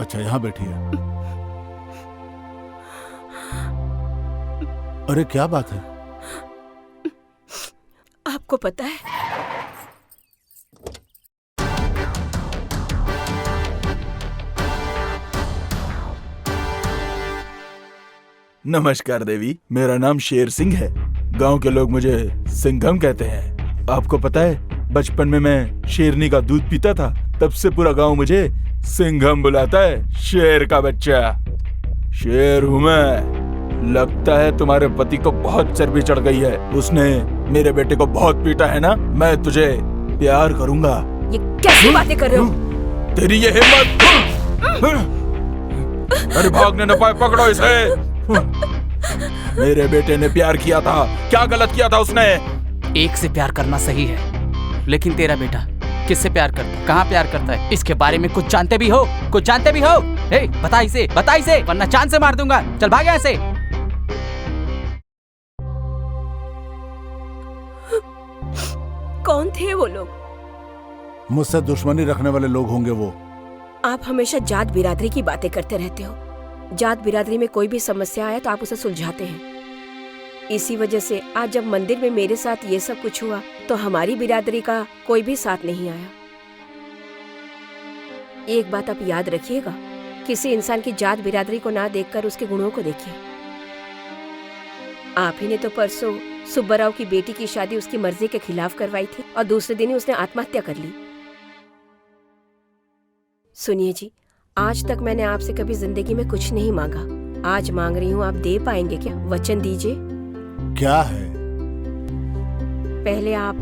अच्छा, यहाँ बैठिए। अरे क्या बात है? आपको पता है, नमस्कार देवी, मेरा नाम शेर सिंह है। गांव के लोग मुझे सिंघम कहते हैं। आपको पता है, बचपन में मैं शेरनी का दूध पीता था, तब से पूरा गांव मुझे सिंघम बुलाता है, शेर का बच्चा। शेर हूँ मैं। लगता है तुम्हारे पति को बहुत चर्बी चढ़ गई है, उसने मेरे बेटे को बहुत पीटा है ना। मैं तुझे प्यार करूंगा। ये कैसी बातें कर रहे हो? तेरी ये हिम्मत! अरे भागने न पाए, पकड़ो इसे। मेरे बेटे ने प्यार किया था, क्या गलत किया था उसने? एक से प्यार करना सही है, लेकिन तेरा बेटा किससे प्यार करता है, कहाँ प्यार करता है, इसके बारे में कुछ जानते भी हो? कुछ जानते भी हो? हे, बता इसे, वरना चांद से मार दूंगा। चल भाग यहाँ से। कौन थे वो लोग? मुझसे दुश्मनी रखने वाले लोग होंगे वो। आप हमेशा जात बिरादरी की बातें करते रहते हो। जात बिरादरी में कोई भी समस्या आए तो आप उसे सुलझाते हैं। इसी वजह से आज जब मंदिर में मेरे साथ ये सब कुछ हुआ तो हमारी बिरादरी का कोई भी साथ नहीं आया। एक बात आप याद रखिएगा, किसी इंसान की जात बिरादरी को ना देखकर उसके गुणों को देखिए। आप ही ने तो परसों सुब्बाराव की बेटी की शादी उसकी मर्जी के खिलाफ करवाई थी और दूसरे दिन ही उसने आत्महत्या कर ली। सुनिए जी, आज तक मैंने आपसे कभी जिंदगी में कुछ नहीं मांगा, आज मांग रही हूँ। आप दे पाएंगे क्या? वचन दीजिए। क्या है? पहले आप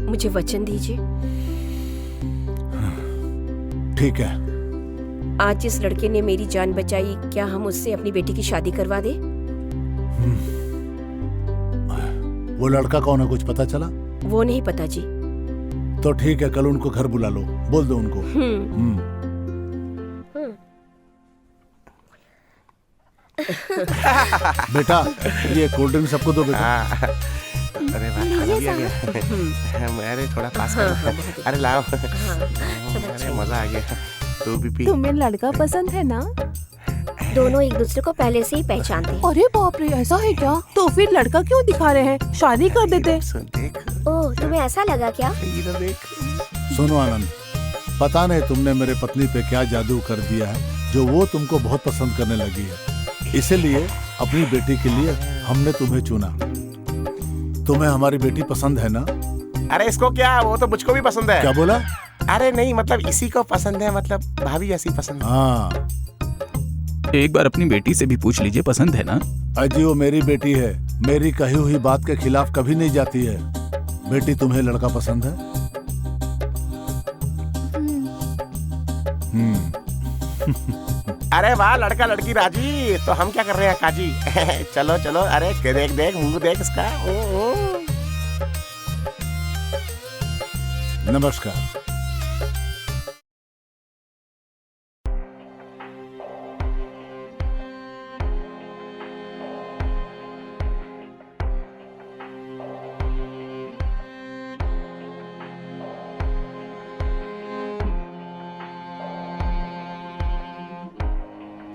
मुझे वचन दीजिए। ठीक है। आज जिस लड़के ने मेरी जान बचाई, क्या हम उससे अपनी बेटी की शादी करवा दे? वो लड़का कौन है, कुछ पता चला? वो नहीं पता जी। तो ठीक है, कल उनको घर बुला लो, बोल दो उनको। बेटा, ये कोल्ड ड्रिंक सबको दो बेटा। अरे वाह, खाना भी आ गया। अरे थोड़ा पास करो। अरे लाओ। अरे मजा आ गया। तू भी पी। तुम्हें लड़का पसंद है ना? दोनों एक दूसरे को पहले से ही पहचानते हैं। अरे बाप रे, ऐसा है क्या? तो फिर लड़का क्यों दिखा रहे हैं? शादी कर देते। ओह, तुम्हें ऐसा लगा क्या? सुनो आनंद, पता नहीं तुमने मेरे पत्नी पे क्या जादू कर दिया है जो वो तुमको बहुत पसंद करने लगी है। इसीलिए अपनी बेटी के लिए हमने तुम्हें चुना। तुम्हें हमारी बेटी पसंद है ना? अरे इसको क्या, वो तो मुझको भी पसंद है। क्या बोला? अरे नहीं, मतलब इसी को पसंद है, मतलब भाभी ऐसी पसंद है। हाँ, एक बार अपनी बेटी से भी पूछ लीजिए, पसंद है ना? अजी वो मेरी बेटी है, मेरी कही हुई बात के खिलाफ कभी नहीं जाती है। बेटी, तुम्हें लड़का पसंद है? अरे वाह, लड़का लड़की राजी, तो हम क्या कर रहे हैं काजी? चलो चलो, अरे देख देख, मुंह देख इसका। नमस्कार।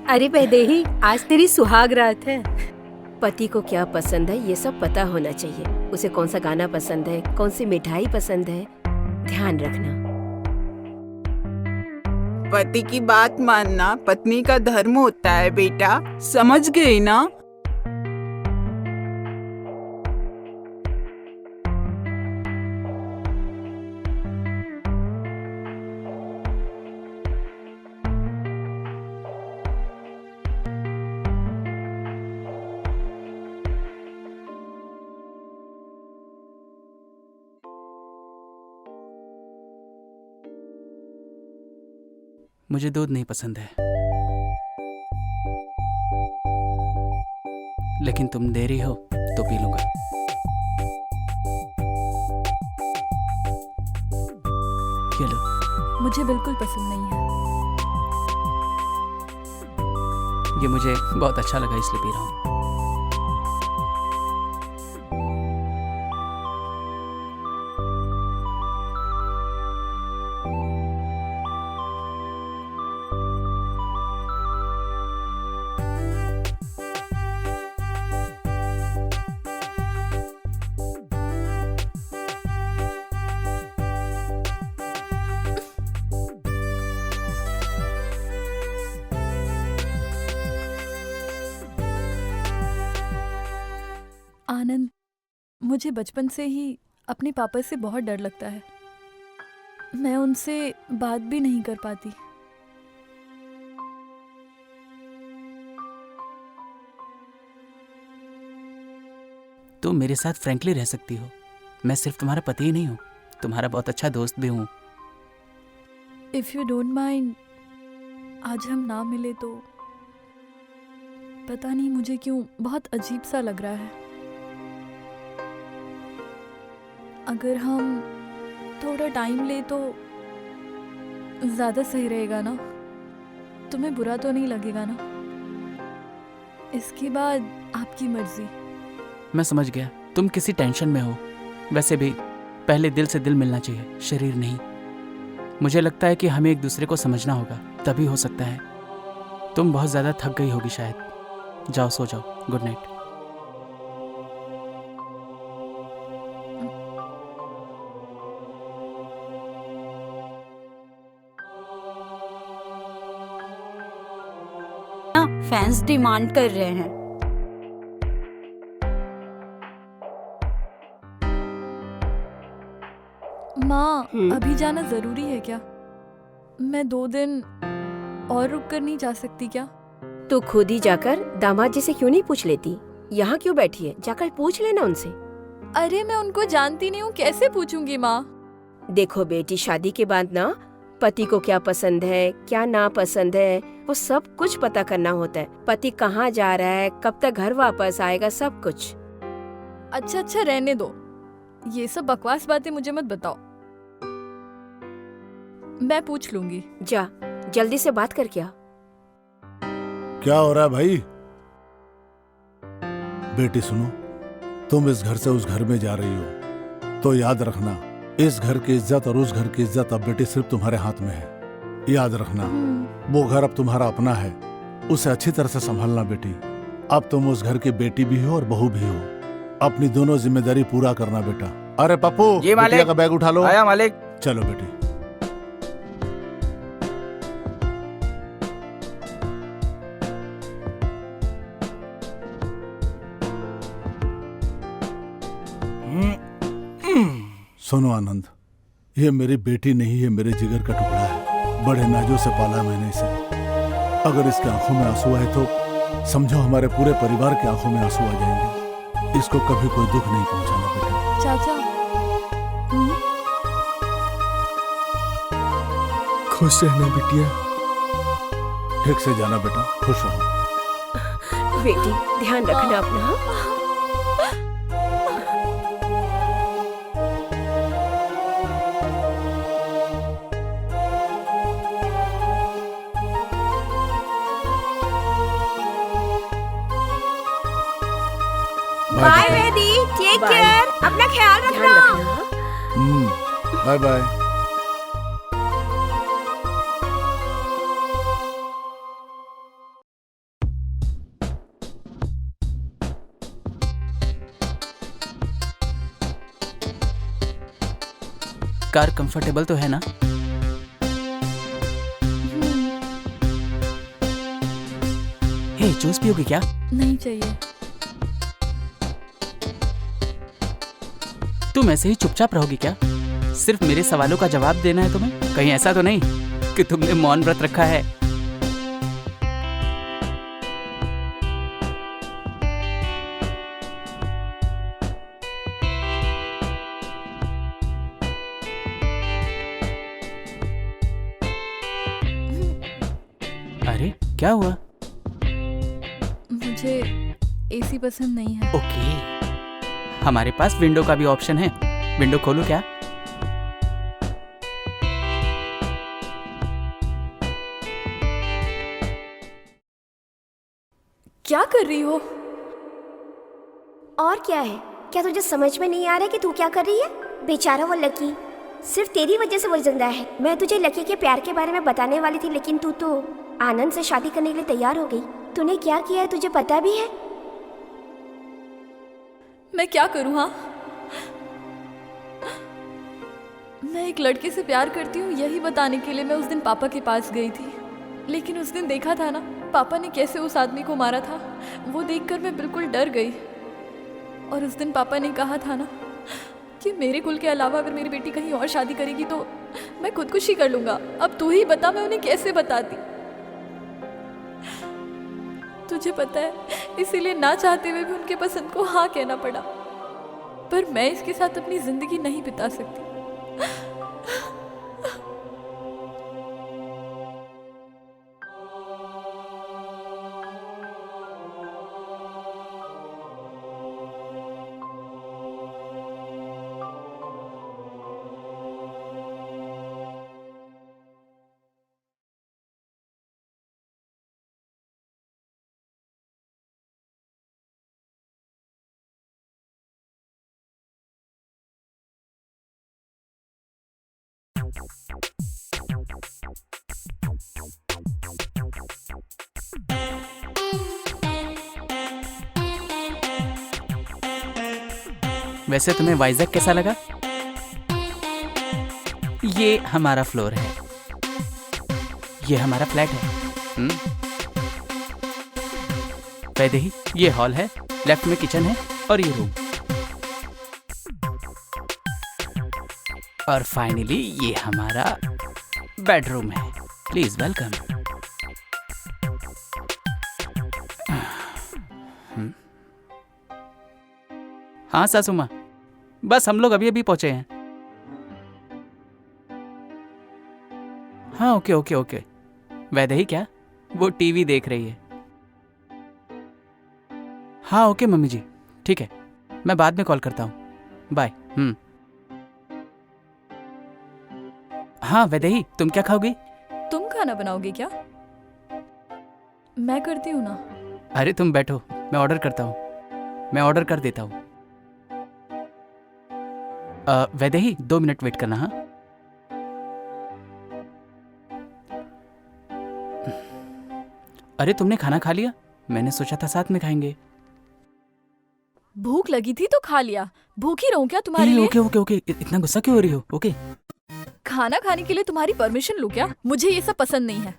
अरे वैदेही, आज तेरी सुहाग रात है। पति को क्या पसंद है ये सब पता होना चाहिए। उसे कौन सा गाना पसंद है, कौन सी मिठाई पसंद है, ध्यान रखना। पति की बात मानना पत्नी का धर्म होता है बेटा, समझ गई ना? मुझे दूध नहीं पसंद है, लेकिन तुम दे रही हो तो पी लूंगा। ये लो। मुझे बिल्कुल पसंद नहीं है। ये मुझे बहुत अच्छा लगा इसलिए पी रहा हूँ। आनंद, मुझे बचपन से ही अपने पापा से बहुत डर लगता है। मैं उनसे बात भी नहीं कर पाती। तुम मेरे साथ फ्रैंकली रह सकती हो। मैं सिर्फ तुम्हारा पति ही नहीं हूँ, तुम्हारा बहुत अच्छा दोस्त भी हूँ। इफ़ यू डोंट माइंड, आज हम ना मिले तो पता नहीं मुझे क्यों बहुत अजीब सा लग रहा है। अगर हम थोड़ा टाइम ले तो ज़्यादा सही रहेगा ना? तुम्हें बुरा तो नहीं लगेगा ना? इसके बाद आपकी मर्जी। मैं समझ गया, तुम किसी टेंशन में हो। वैसे भी पहले दिल से दिल मिलना चाहिए, शरीर नहीं। मुझे लगता है कि हमें एक दूसरे को समझना होगा, तभी हो सकता है। तुम बहुत ज़्यादा थक गई होगी शायद। जाओ सो जाओ, गुड नाइट। फैंस डिमांड कर रहे हैं। माँ, अभी जाना जरूरी है क्या? मैं 2 दिन और रुक कर नहीं जा सकती क्या? तू खुद ही जाकर दामाद जी से क्यों नहीं पूछ लेती? यहाँ क्यों बैठी है? जाकर पूछ लेना उनसे। अरे मैं उनको जानती नहीं हूँ, कैसे पूछूंगी माँ? देखो बेटी, शादी के बाद ना पति को क्या पसंद है, क्या ना पसंद है, वो सब कुछ पता करना होता है। पति कहाँ जा रहा है, कब तक घर वापस आएगा, सब कुछ। अच्छा रहने दो, ये सब बकवास बातें मुझे मत बताओ। मैं पूछ लूंगी। जा जल्दी से बात कर। क्या हो रहा है भाई? बेटी सुनो, तुम इस घर से उस घर में जा रही हो तो याद रखना, इस घर की इज्जत और उस घर की इज्जत अब बेटी सिर्फ तुम्हारे हाथ में है। याद रखना, वो घर अब तुम्हारा अपना है, उसे अच्छी तरह से संभालना बेटी। अब तुम उस घर की बेटी भी हो और बहू भी हो, अपनी दोनों जिम्मेदारी पूरा करना बेटा। अरे पप्पू, बिटिया का बैग उठा लो। आया मालिक। चलो बेटी। सुनो आनंद, ये मेरी बेटी नहीं है, मेरे जिगर का टुकड़ा है। बड़े नाजों से पाला मैंने इसे। अगर इसके आंखों में आंसू आए तो समझो हमारे पूरे परिवार के आंखों में आंसू आ जाएंगे। इसको कभी कोई दुख नहीं पहुंचाना बेटा। चाचा, खुश रहना बिटिया। ठीक से जाना बेटा, खुश रहो। बेटी ध्यान रखना अपना। बाय वेदी, टेक केयर, अपना ख्याल रखना। Bye bye. कार कंफर्टेबल तो है ना? हे, जूस पियोगी क्या? नहीं चाहिए। तुम ऐसे ही चुपचाप रहोगी क्या? सिर्फ मेरे सवालों का जवाब देना है तुम्हें? कहीं ऐसा तो नहीं कि तुमने मौन व्रत रखा है? अरे क्या हुआ? मुझे एसी पसंद नहीं है। ओके, हमारे पास विंडो का भी ऑप्शन है। विंडो खोलूं क्या? क्या कर रही हो? और क्या है? क्या तुझे समझ में नहीं आ रहा है कि तू क्या कर रही है? बेचारा वो लकी, सिर्फ तेरी वजह से वो जिंदा है। मैं तुझे लकी के प्यार के बारे में बताने वाली थी, लेकिन तू तो आनंद से शादी करने के लिए तैयार हो गई। तूने क्या किया है तुझे पता भी है? मैं क्या करूँ? हाँ, मैं एक लड़के से प्यार करती हूँ, यही बताने के लिए मैं उस दिन पापा के पास गई थी। लेकिन उस दिन देखा था ना पापा ने कैसे उस आदमी को मारा था, वो देखकर मैं बिल्कुल डर गई। और उस दिन पापा ने कहा था ना कि मेरे कुल के अलावा अगर मेरी बेटी कहीं और शादी करेगी तो मैं खुदकुशी कर लूंगा। अब तू ही बता, मैं उन्हें कैसे बताती। तुझे पता है, इसीलिए ना चाहते हुए भी उनके पसंद को हाँ कहना पड़ा। पर मैं इसके साथ अपनी जिंदगी नहीं बिता सकती। वैसे तुम्हें वाइजैक कैसा लगा? ये हमारा फ्लोर है, ये हमारा फ्लैट है। वैदेही, ये हॉल है, लेफ्ट में किचन है और ये रूम, और फाइनली ये हमारा बेडरूम है। Please welcome. हाँ सासू माँ, बस हम लोग अभी अभी पहुंचे हैं। हाँ ओके ओके ओके। वैदेही क्या? वो टीवी देख रही है। हाँ ओके मम्मी जी, ठीक है, मैं बाद में कॉल करता हूँ। बाय। हाँ वैदेही, तुम क्या खाओगी? तुम खाना बनाओगे क्या? मैं करती हूँ ना। अरे तुम बैठो, मैं ऑर्डर करता हूँ, मैं ऑर्डर कर देता हूँ। वैदेही 2 मिनट वेट करना। हाँ अरे तुमने खाना खा लिया? मैंने सोचा था साथ में खाएंगे। भूख लगी थी तो खा लिया, भूखी रहूं क्या तुम्हारे लिए? ओके ओके ओके, इतना गुस्सा क्यों हो रही हो? ओके, खाना खाने के लिए तुम्हारी परमिशन लूं क्या? मुझे ये सब पसंद नहीं है।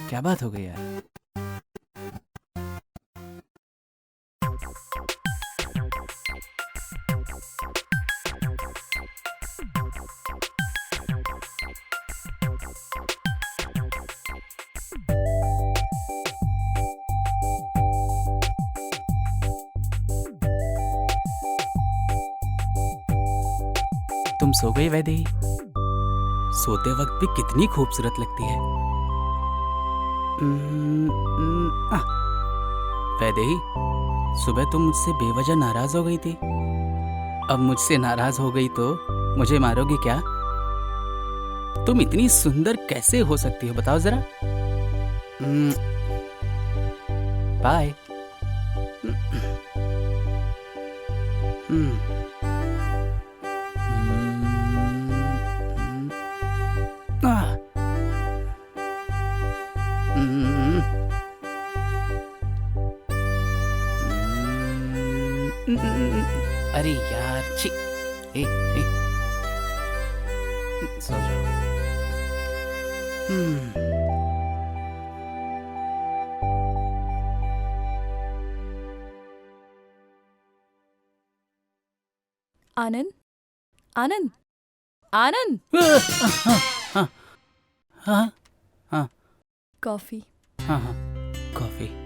क्या बात हो गई यार। तुम सो गई वैदेही? सोते वक्त भी कितनी खूबसूरत लगती है। वैदेही, सुबह तुम मुझसे बेवजह नाराज हो गई थी, अब मुझसे नाराज हो गई तो मुझे मारोगी क्या? तुम इतनी सुंदर कैसे हो सकती हो, बताओ जरा। बाय। अरे यार, छी। सो जाओ। आनंद, आनंद, आनंद। हाँ हाँ हाँ, कॉफी। हाँ हाँ, कॉफी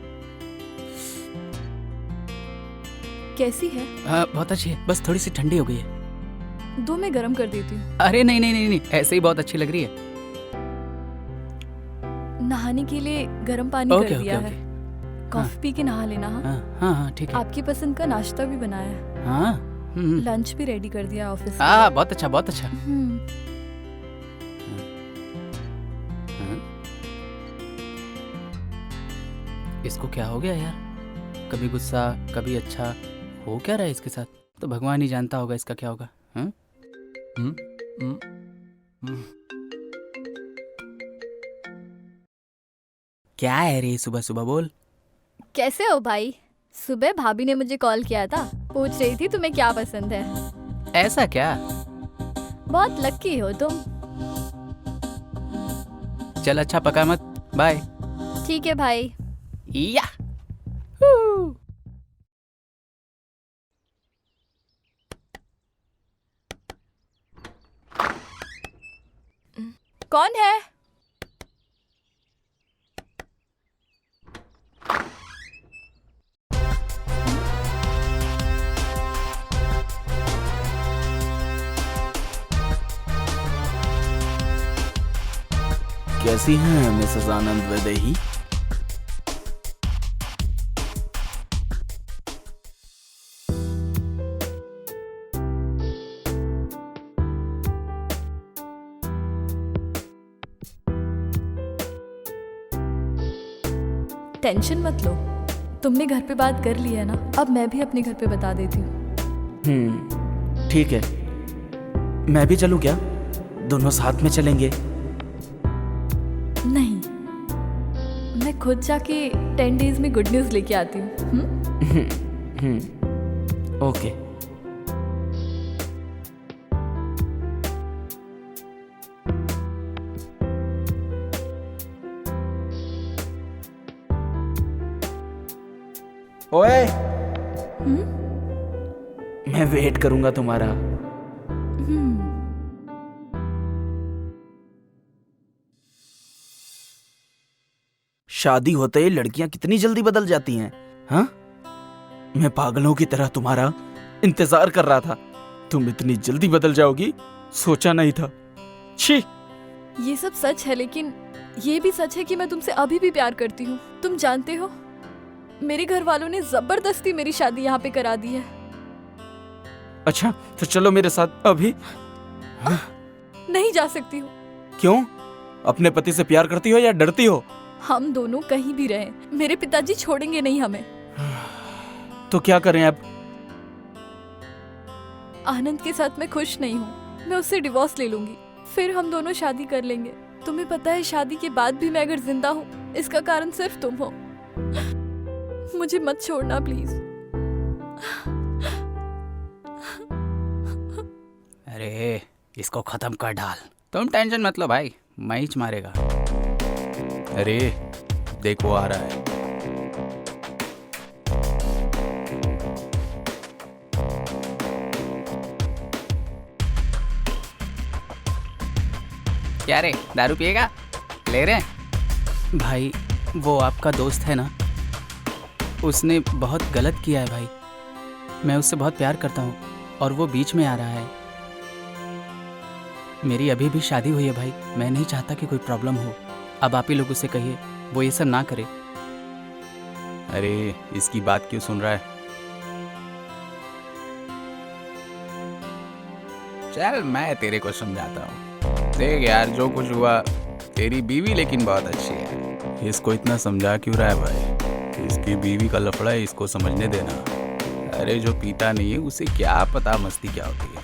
कैसी है? बहुत अच्छी है, बस थोड़ी सी ठंडी हो गई है। दो, मैं गरम कर देती हूँ। अरे नहीं नहीं नहीं नहीं, ऐसे ही बहुत अच्छी लग रही है। नहाने के लिए गर्म पानी कर दिया है, कॉफी पी के नहा लेना। हाँ हाँ ठीक है। आपकी पसंद का नाश्ता भी बनाया है। हाँ, लंच भी रेडी कर दिया ऑफिस। बहुत अच्छा बहुत अच्छा। इसको क्या हो गया यार? कभी गुस्सा, कभी अच्छा, हो क्या रहा है इसके साथ? तो भगवान ही जानता होगा इसका क्या होगा। क्या है रे सुबह सुबह? बोल। कैसे हो भाई? सुबह भाभी ने मुझे कॉल किया था, पूछ रही थी तुम्हें क्या पसंद है। ऐसा क्या? बहुत लकी हो तुम। चल अच्छा, पका मत। बाय। ठीक है भाई। या कौन है? कैसी हैं मिसेस आनंद वैदेही? टेंशन मत लो, तुमने घर पे बात कर ली है ना, अब मैं भी अपने घर पे बता देती हूँ। ठीक है, मैं भी चलूं क्या? दोनों साथ में चलेंगे। नहीं, मैं खुद जाके 10 डेज में गुड न्यूज़ लेके आती हूँ। ओके। ओए, मैं वेट करूंगा तुम्हारा। शादी होते ही लड़कियां कितनी जल्दी बदल जाती हैं, हाँ? मैं पागलों की तरह तुम्हारा इंतजार कर रहा था। तुम इतनी जल्दी बदल जाओगी सोचा नहीं था। छी! ये सब सच है, लेकिन ये भी सच है कि मैं तुमसे अभी भी प्यार करती हूँ। तुम जानते हो, मेरे घर वालों ने जबरदस्ती मेरी शादी यहाँ पे करा दी है। अच्छा, तो चलो मेरे साथ अभी। नहीं जा सकती हूँ। क्यों? अपने पति से प्यार करती हो या डरती हो? हम दोनों कहीं भी रहें, मेरे पिताजी छोड़ेंगे नहीं हमें। तो क्या करें अब? आनंद के साथ मैं खुश नहीं हूँ, मैं उससे डिवोर्स ले लूंगी, फिर हम दोनों शादी कर लेंगे। तुम्हें पता है, शादी के बाद भी मैं अगर जिंदा हूँ, इसका कारण सिर्फ तुम हो। मुझे मत छोड़ना प्लीज। अरे इसको खत्म कर डाल, तुम टेंशन मत लो भाई, मैच मारेगा। अरे देखो आ रहा है। क्या रे, दारू पिएगा? ले रहे हैं भाई, वो आपका दोस्त है ना, उसने बहुत गलत किया है भाई। मैं उससे बहुत प्यार करता हूँ और वो बीच में आ रहा है। मेरी अभी भी शादी हुई है भाई, मैं नहीं चाहता कि कोई प्रॉब्लम हो। अब आप ही लोग उसे कहिए वो ये सब ना करे। अरे इसकी बात क्यों सुन रहा है? चल मैं तेरे को समझाता हूँ। देख यार, जो कुछ हुआ, तेरी बीवी लेकिन बहुत अच्छी है। इसको इतना समझा क्यों रहा है भाई? इसकी बीवी का लफड़ा है, इसको समझने देना। अरे जो पीता नहीं है उसे क्या पता मस्ती क्या होती है।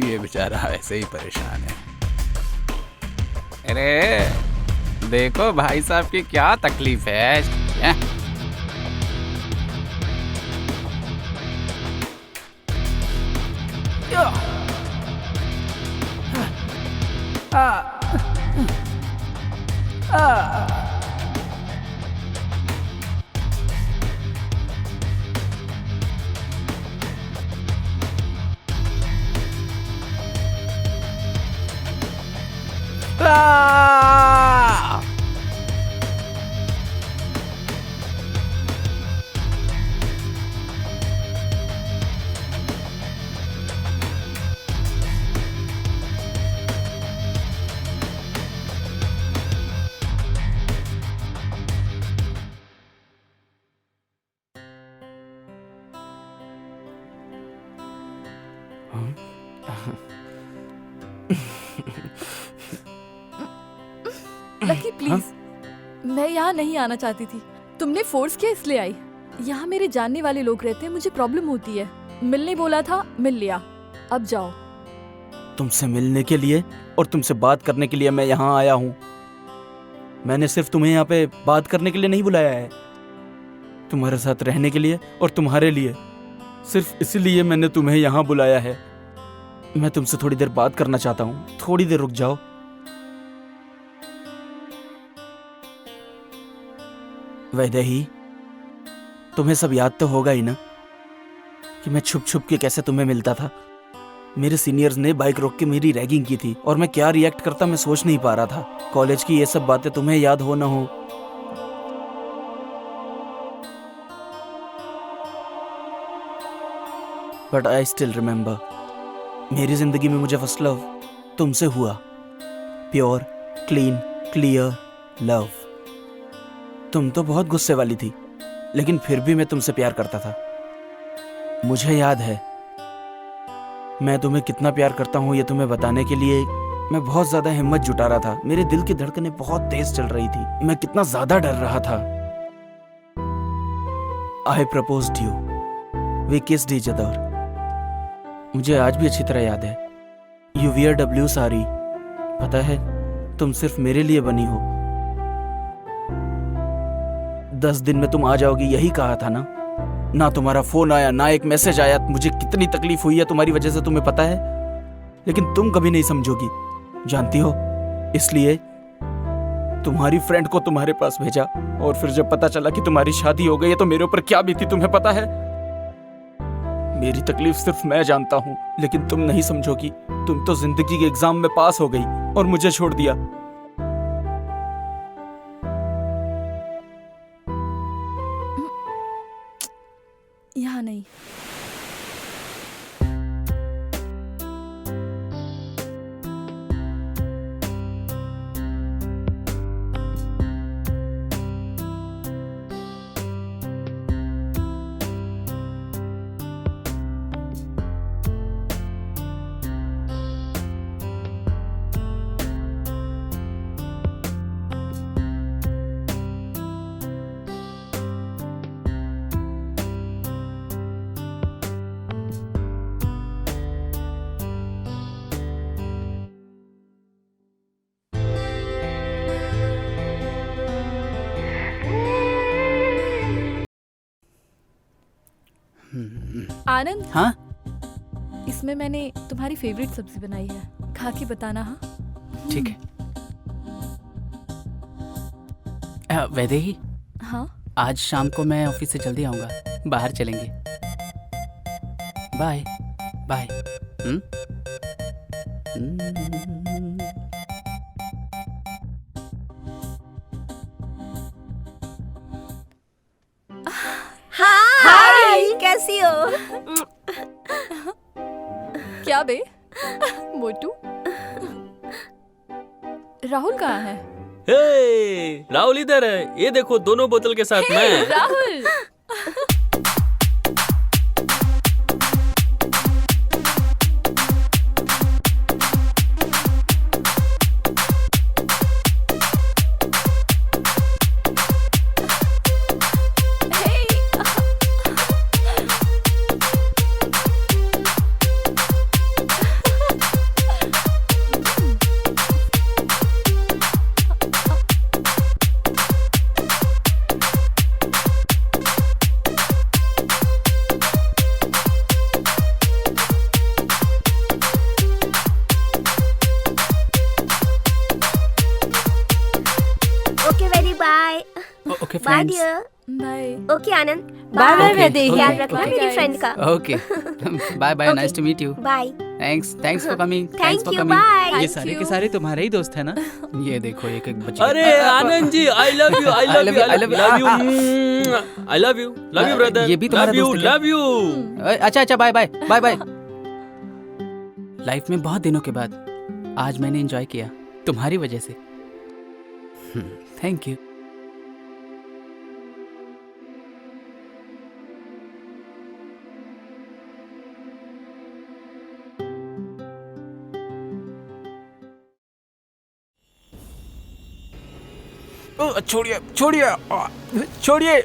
ये बेचारा ऐसे ही परेशान है। अरे देखो भाई साहब की क्या तकलीफ है। लकी प्लीज, मैं यहाँ नहीं आना चाहती थी, तुमने फोर्स किया इसलिए आई। यहाँ मेरे जानने वाले लोग रहते हैं, मुझे प्रॉब्लम होती है। मिलने बोला था, मिल लिया, अब जाओ। तुमसे मिलने के लिए और तुमसे बात करने के लिए मैं यहाँ आया हूँ। मैंने सिर्फ तुम्हें यहाँ पे बात करने के लिए नहीं बुलाया है, तुम्हारे साथ रहने के लिए और तुम्हारे लिए। सिर्फ इसलिए मैंने तुम्हें यहाँ बुलाया है। मैं तुमसे थोड़ी देर बात करना चाहता हूँ, थोड़ी देर रुक जाओ। वैदेही, तुम्हें सब याद तो होगा ही ना कि मैं छुप छुप के कैसे तुम्हें मिलता था। मेरे सीनियर्स ने बाइक रोक के मेरी रैगिंग की थी और मैं क्या रिएक्ट करता मैं सोच नहीं पा रहा था। कॉलेज की ये सब बातें तुम्हें याद हो ना हो, बट आई स्टिल रिमेम्बर। मेरी जिंदगी में मुझे फर्स्ट लव तुमसे हुआ। Pure, clean, clear love. तुम तो बहुत गुस्से वाली थी, लेकिन फिर भी मैं तुमसे प्यार करता था। मुझे याद है मैं तुम्हें कितना प्यार करता हूँ, ये तुम्हें बताने के लिए मैं बहुत ज्यादा हिम्मत जुटा रहा था। मेरे दिल की धड़कनें बहुत तेज चल रही थी, मैं कितना ज्यादा डर रहा था। I proposed you, we kissed each other. मुझे आज भी अच्छी तरह याद है। यू वियर डब्ल्यू साड़ी, पता है तुम सिर्फ मेरे लिए बनी हो। 10 दिन में तुम आ जाओगी, यही कहा था ना? ना तुम्हारा फोन आया, ना एक मैसेज आया। मुझे कितनी तकलीफ हुई है तुम्हारी वजह से, तुम्हें पता है, लेकिन तुम कभी नहीं समझोगी, जानती हो। इसलिए तुम्हारी फ्रेंड को तुम्हारे पास भेजा, और फिर जब पता चला कि तुम्हारी शादी हो गई है तो मेरे ऊपर क्या बीती तुम्हें पता है। मेरी तकलीफ सिर्फ मैं जानता हूँ, लेकिन तुम नहीं समझोगी। तुम तो जिंदगी के एग्जाम में पास हो गई और मुझे छोड़ दिया। यहाँ नहीं। आनंद, हाँ? इसमें मैंने तुम्हारी फेवरेट सब्जी बनाई है, खा के बताना। हाँ ठीक है। वैदेही, हाँ आज शाम को मैं ऑफिस से जल्दी आऊंगा, बाहर चलेंगे। Bye bye. हाय, कैसी हो? क्या बे मोटू, राहुल कहाँ है? हे, राहुल इधर है, ये देखो दोनों बोतल के साथ मैं। Rahul okay bye friends. Dear. Bye. Okay Anand, bye bye Okay, Vaidehi. okay, ध्यान रखना okay. मेरी फ्रेंड का। Okay bye bye, nice to meet you. Bye. Thanks for coming. Thank you, bye. ये सारे के सारे तुम्हारे ही दोस्त हैं ना? ये देखो एक एक बच्चे। अरे Anand ji, I love you, I love you, I love you, I love you, love you brother, ये भी तुम्हारा लव यू, दोस्त है क्या? Love you. अच्छा bye bye bye bye. Life में बहुत दिनों के बाद आज मैंने एंजॉय किया तुम्हारी वजह से। Thank you. छोड़िए छोड़िए छोड़िए।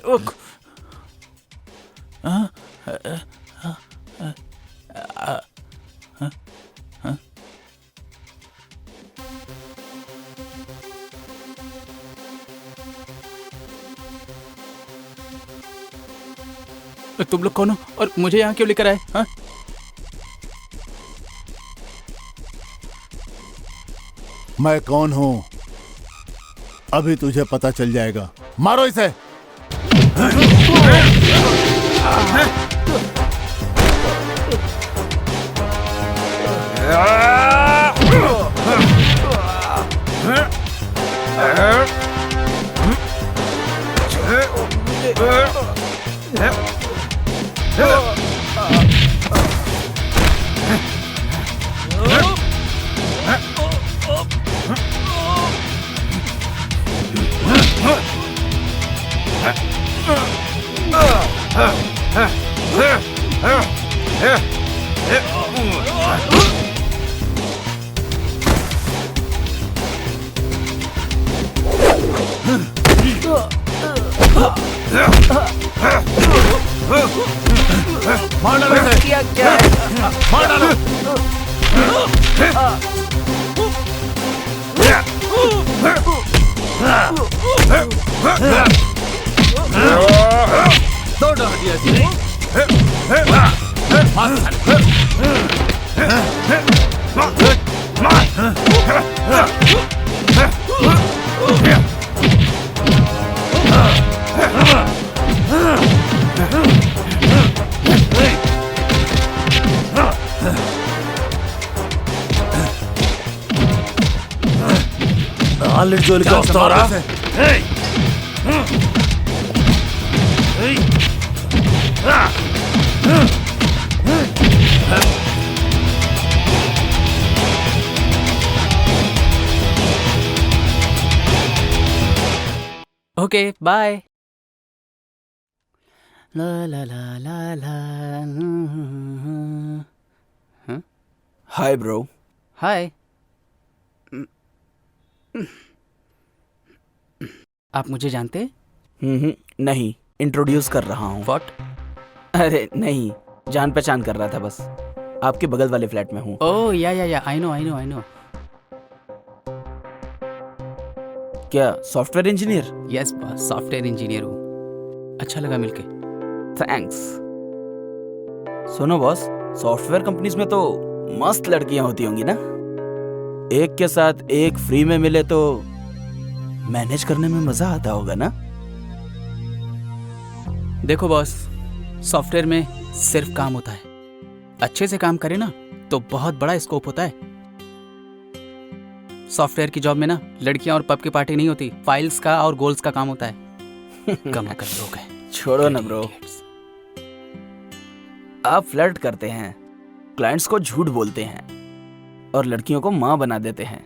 तुम लोग कौन हो और मुझे यहाँ क्यों लेकर आए? हाँ? मैं कौन हूँ अभी तुझे पता चल जाएगा। मारो इसे। मार डालो इसे। क्या मार डालो। दो डाल दिया इसे। जोल का उस्तारा। Okay bye. ला ला ला ला ला। Hi bro. हाय। आप मुझे जानते? नहीं, इंट्रोड्यूस कर रहा हूँ। व्हाट? अरे नहीं, जान पहचान कर रहा था बस। आपके बगल वाले फ्लैट में हूँ। ओह या आई नो। क्या software engineer? Yes boss, software engineer हूँ। अच्छा लगा मिलके। थैंक्स। सुनो बॉस, सॉफ्टवेयर कंपनीज में तो मस्त लड़कियां होती होंगी ना? एक के साथ एक फ्री में मिले तो मैनेज करने में मजा आता होगा ना? देखो बॉस, सॉफ्टवेयर में सिर्फ काम होता है। अच्छे से काम करे ना तो बहुत बड़ा स्कोप होता है। सॉफ्टवेयर की जॉब में ना लड़कियां और पब की पार्टी नहीं होती, फाइल्स का और गोल्स का काम होता है। कमा कर लोग हैं। छोड़ो ना ब्रो, आप फ्लर्ट करते हैं, क्लाइंट्स को झूठ बोलते हैं और लड़कियों को माँ बना देते हैं।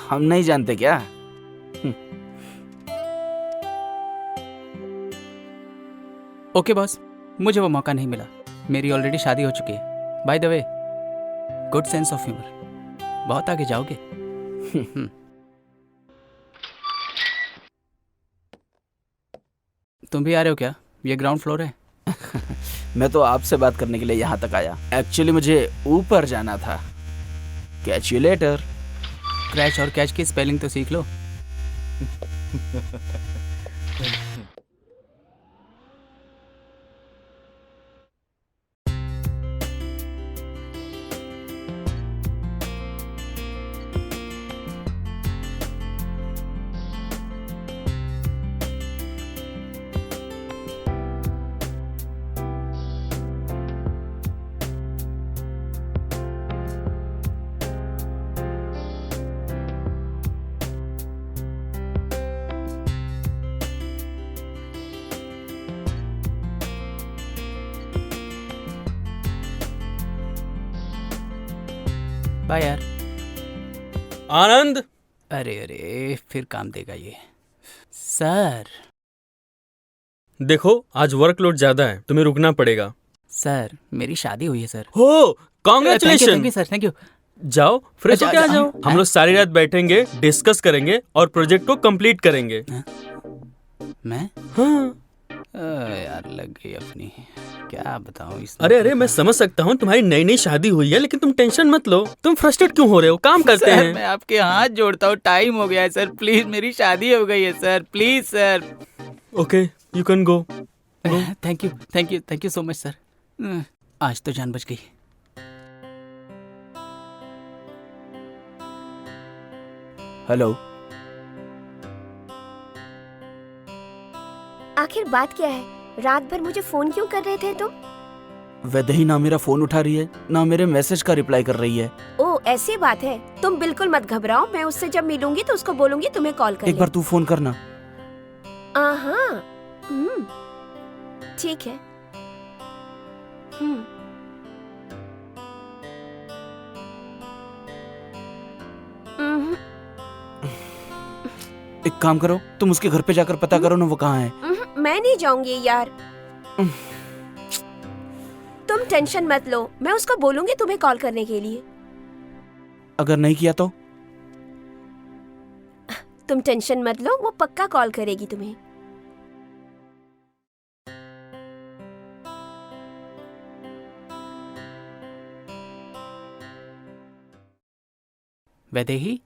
हम नहीं जानते क्या? ओके बॉस, मुझे वो मौका नहीं मिला। मेरी ऑलरेडी शादी हो चुकी है। By the way, good sense of humour. बहुत आगे जाओगे। तुम भी आ रहे हो क्या? ये ग्राउंड फ्लोर है। मैं तो आपसे बात करने के लिए यहाँ तक आया। एक्चुअली मुझे ऊपर जाना था। Catch you later. क्रैश और कैच की स्पेलिंग तो सीख लो। बाय यार। आनंद। अरे फिर काम देगा ये। सर देखो, आज वर्कलोड ज्यादा है, तुम्हें रुकना पड़ेगा। सर मेरी शादी हुई है सर। हो, congratulation. Thank you sir, thank you. जाओ फ्रेश होके आ जाओ। हम लोग सारी रात बैठेंगे, डिस्कस करेंगे और प्रोजेक्ट को कंप्लीट करेंगे। मैं? हाँ यार लग गई अपनी, क्या बताऊं इस। अरे मैं समझ सकता हूँ, तुम्हारी नई नई शादी हुई है, लेकिन तुम टेंशन मत लो। तुम फ्रस्ट्रेट क्यों हो रहे हो? काम करते सर, हैं। मैं आपके हाथ जोड़ता हूँ, टाइम हो गया है सर। प्लीज, मेरी शादी हो गई है sir. Please sir. Okay, you can go. Thank you so much sir. आज तो जान बच गई। हेलो। आखिर बात क्या है? रात भर मुझे फोन क्यों कर रहे थे तुम? वैदेही ना मेरा फोन उठा रही है, ना मेरे मैसेज का रिप्लाई कर रही है। ओ ऐसी बात है, तुम बिल्कुल मत घबराओ, मैं उससे जब मिलूंगी तो उसको बोलूंगी तुम्हें कॉल कर एक बार तू फोन करना। हाँ, ठीक है। एक काम करो, तुम उसके घर पे जाकर पता करो ना वो कहाँ है। मैं नहीं जाऊंगी यार। तुम टेंशन मत लो, मैं उसको बोलूंगी तुम्हें कॉल करने के लिए। अगर नहीं किया तो? तुम टेंशन मत लो, वो पक्का कॉल करेगी तुम्हें। वैदेही,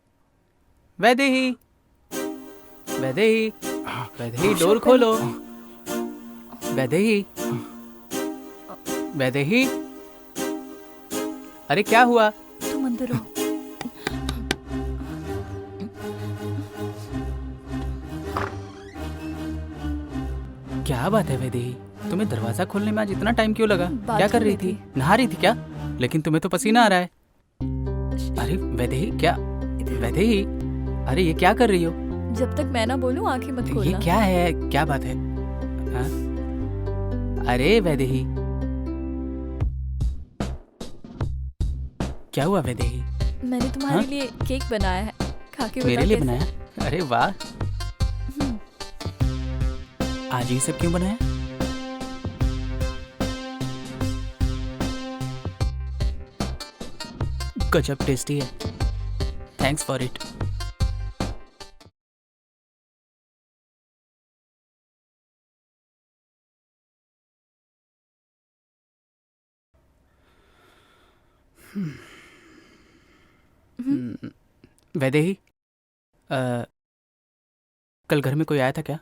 वैदेही, वैदेही, वैदेही, डोर खोलो। वैदेही, वैदेही, अरे क्या हुआ? तुम अंदर हो। क्या बात है वैदेही, तुम्हें दरवाजा खोलने में आज इतना टाइम क्यों लगा? क्या कर रही थी? नहा रही थी क्या? लेकिन तुम्हें तो पसीना आ रहा है। अरे वैदेही, क्या? वैदेही, अरे ये क्या कर रही हो? जब तक मैं ना बोलूं आंखें मत खोलना। ये क्या है? क्या बात है? हाँ? अरे वैदेही, क्या हुआ वैदेही? मैंने तुम्हारे लिए केक बनाया है, खा के बता मेरे लिए कैसे? बनाया? अरे वाह, आज ये सब क्यों बनाया? गजब टेस्टी है, थैंक्स फॉर इट। वैदेही, कल घर में कोई आया था क्या?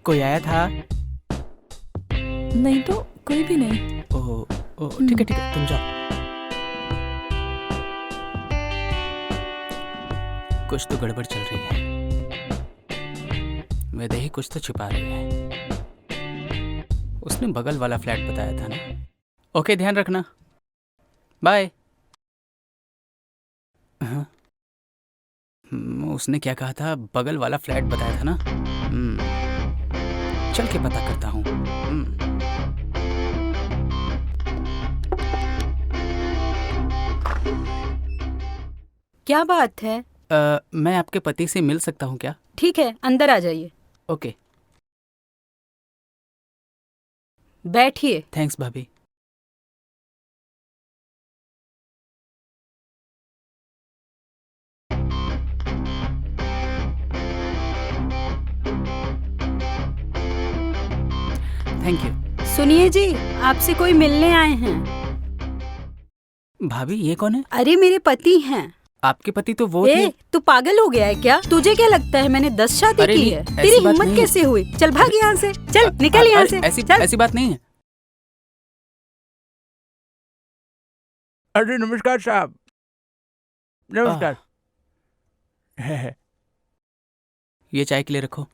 कोई आया था? नहीं तो कोई भी नहीं। ओह ठीक है ठीक है, तुम जाओ। कुछ तो गड़बड़ चल रही है। वैदेही कुछ तो छुपा रही है। उसने बगल वाला फ्लैट बताया था ना। ओके, ध्यान रखना, बाय। हाँ, उसने क्या कहा था? बगल वाला फ्लैट बताया था ना। चल के पता करता हूँ। क्या बात है? मैं आपके पति से मिल सकता हूँ क्या? ठीक है, अंदर आ जाइए। ओके। बैठिए। थैंक्स भाभी। Thank you. सुनिए जी, आपसे कोई मिलने आए हैं। भाभी ये कौन है? अरे मेरे पति हैं। आपके पति तो वो थे। तू पागल हो गया है क्या? तुझे क्या लगता है मैंने 10 शादी की है? तेरी हिम्मत कैसे हुई? चल भाग यहाँ से, चल निकल यहाँ से। ऐसी बात नहीं है। अरे नमस्कार साहब, नमस्कार। ये चाय के लिए रखो।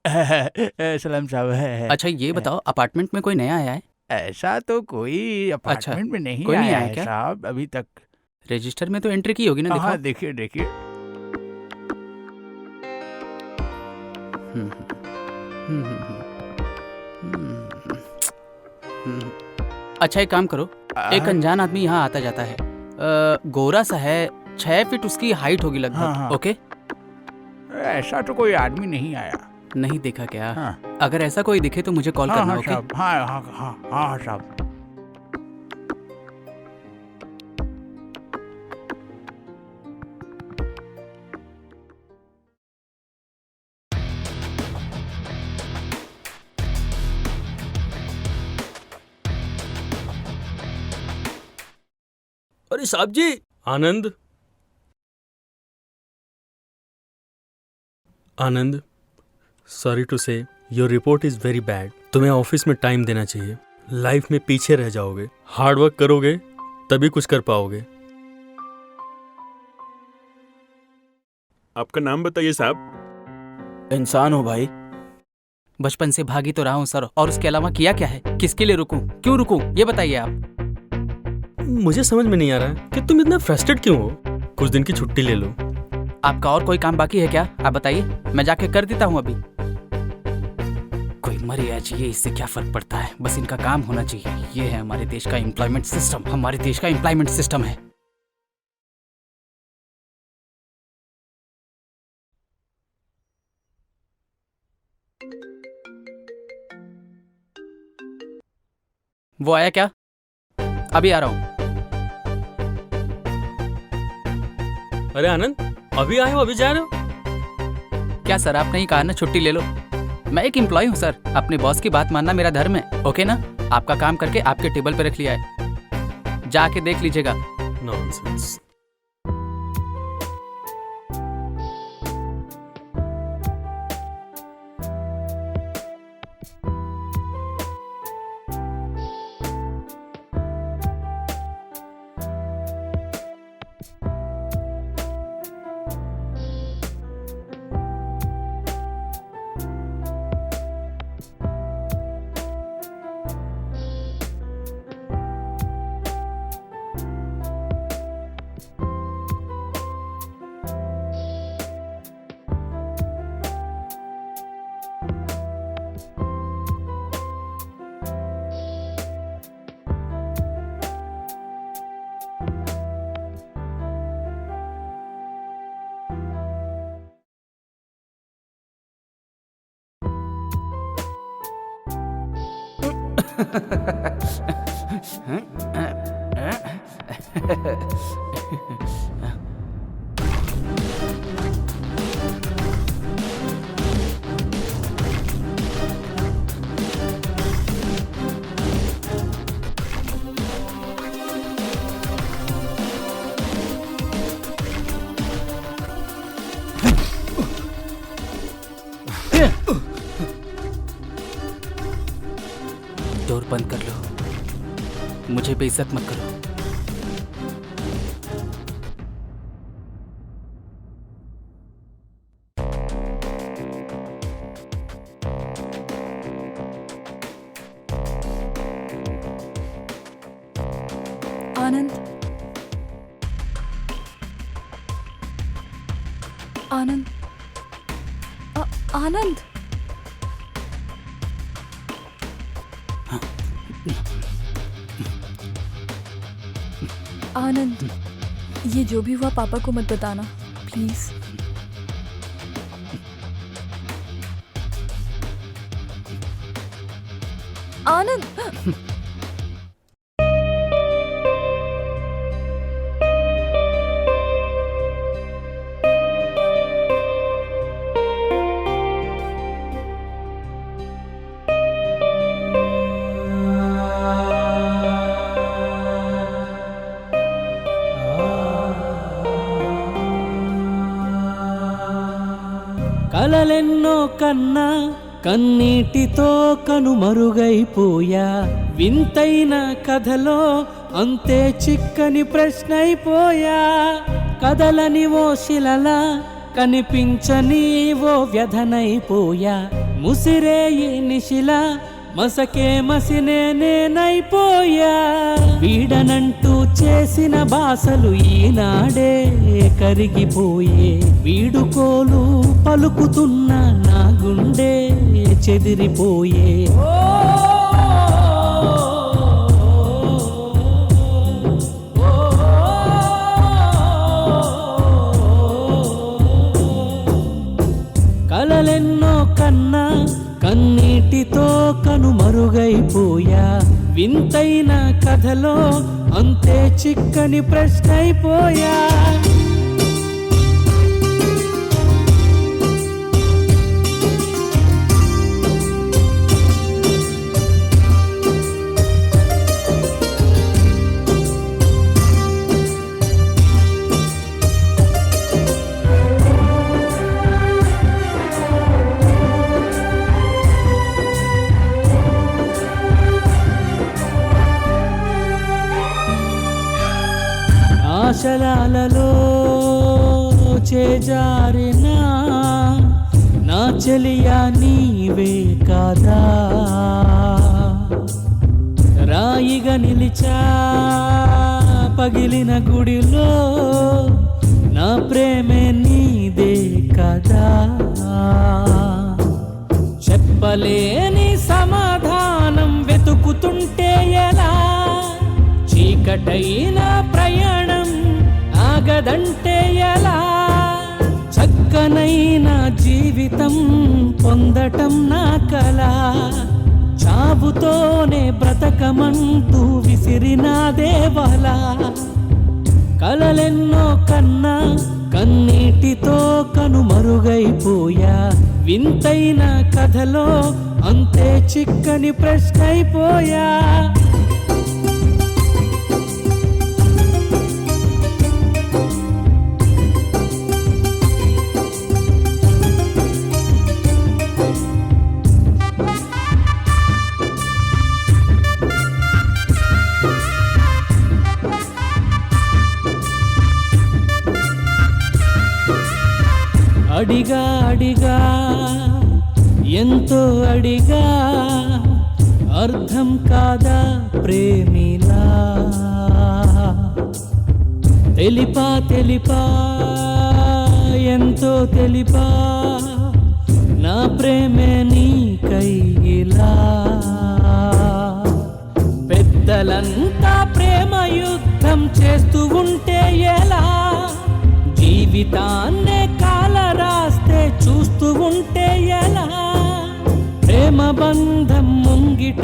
सलाम साहब। अच्छा ये बताओ, अपार्टमेंट में कोई नया आया है? ऐसा तो कोई अपार्टमेंट में नहीं कोई नहीं आया आया है क्या? साहब अभी तक। रजिस्टर में तो एंट्री की होगी ना, हाँ दिखाओ। देखिए देखिए। अच्छा एक काम करो, एक अनजान आदमी यहाँ आता जाता है, गोरा सा है, 6 फीट उसकी हाइट होगी लगभग। हाँ, हाँ। ओके, ऐसा तो कोई आदमी नहीं आया। नहीं देखा क्या? हाँ। अगर ऐसा कोई दिखे तो मुझे कॉल करना। ओके साहब, हाँ साहब। अरे साहब जी। आनंद, आनंद, सॉरी टू से your report is very bad. तुम्हें ऑफिस में टाइम देना चाहिए। लाइफ में पीछे रह जाओगे। हार्ड वर्क करोगे तभी कुछ कर पाओगे। आपका नाम बताइए साहब। इंसान हो भाई। बचपन से भागी तो रहा हूँ सर, और उसके अलावा किया क्या है? किसके लिए रुकूं? क्यों रुकूं? ये बताइए आप। मुझे समझ में नहीं आ रहा है कि तुम इतना फ्रस्ट्रेट क्यों हो। कुछ दिन की छुट्टी ले लो। आपका और कोई काम बाकी है क्या? आप बताइए, मैं जाके कर देता हूँ अभी। कोई मरे या जिए, इससे क्या फर्क पड़ता है? बस इनका काम होना चाहिए। ये है हमारे देश का एम्प्लॉयमेंट सिस्टम। हमारे देश का एम्प्लॉयमेंट सिस्टम है। वो आया क्या? अभी आ रहा हूँ। अरे आनंद, अभी आए हो, अभी जा रहे हो? क्या सर, आपने ही कहा ना छुट्टी ले लो। मैं एक एम्प्लॉय हूँ सर, अपने बॉस की बात मानना मेरा धर्म है। ओके ना? आपका काम करके आपके टेबल पे रख लिया है, जाके देख लीजिएगा। नॉनसेंस। डोर बंद कर लो, मुझे बेइज्जत मत करो। आनंद, आनंद, आनंद। आनंद, ये जो भी हुआ पापा को मत बताना प्लीज। आनंद। కలలెన్నో కన్నా కన్నీటితో కనుమరుగైపోయా, వింతైన కథలో అంతే చిక్కని ప్రశ్నైపోయా. కదలని ఓ శిలలా కనిపించని ఓ వ్యధనైపోయా, ముసిరే ఈ నిశిలా మసకే మసినే నేనైపోయా. వీడనంటూ చేసిన బాసలు ఈనాడే కరిగిపోయే, వీడుకోలు పలుకుతున్న నా గుండె చెదిరిపోయే. కలలెన్నో కన్నా కన్నీటితో కనుమరుగైపోయా, వింతైన కథలో అంతే చిక్కని ప్రశ్నైపోయా. ఆశలాలలో చేజారినా నా చెలియా నీవే కాదా రాయిగా నిలిచా పగిలిన గుడిలో నా ప్రేమే నీదే కదా చెప్పలేని సమాధానం వెతుకుతుంటే ఎలా చీకటైన ప్రయాణం ఆగదంటే ఎలా చక్కనైన జీవితం పొందటం నా కల చావుతోనే బ్రతకమంటూ విసిరినాదేవల కలలెన్నో కన్నా కన్నీటితో కనుమరుగైపోయా వింతైన కథలో అంతే చిక్కని ప్రశ్నైపోయా అడిగా అడిగా ఎంతో అడిగా అర్థం కాదా ప్రేమిలా తెలిపా తెలిపా ఎంతో తెలిపా నా ప్రేమే నీకై ఇలా పెద్దలంతా ప్రేమ యుద్ధం చేస్తూ ఉంటే ఎలా జీవితాన్నే కాల రాస్తే చూస్తూ ఉంటే ఎలా ప్రేమ బంధం ముంగిట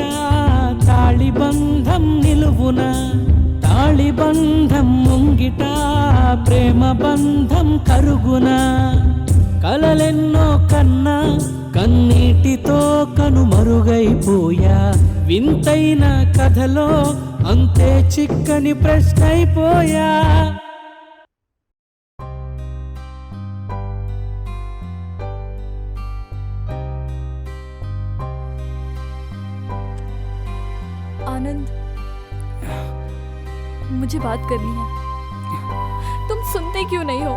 తాళిబంధం నిలువున తాళిబంధం ముంగిట ప్రేమ బంధం కరుగున కలలెన్నో కన్నా కన్నీటితో కనుమరుగైపోయా వింతైన కథలో అంతే చిక్కని ప్రశ్నైపోయా आनंद, मुझे बात करनी है। तुम सुनते क्यों नहीं हो?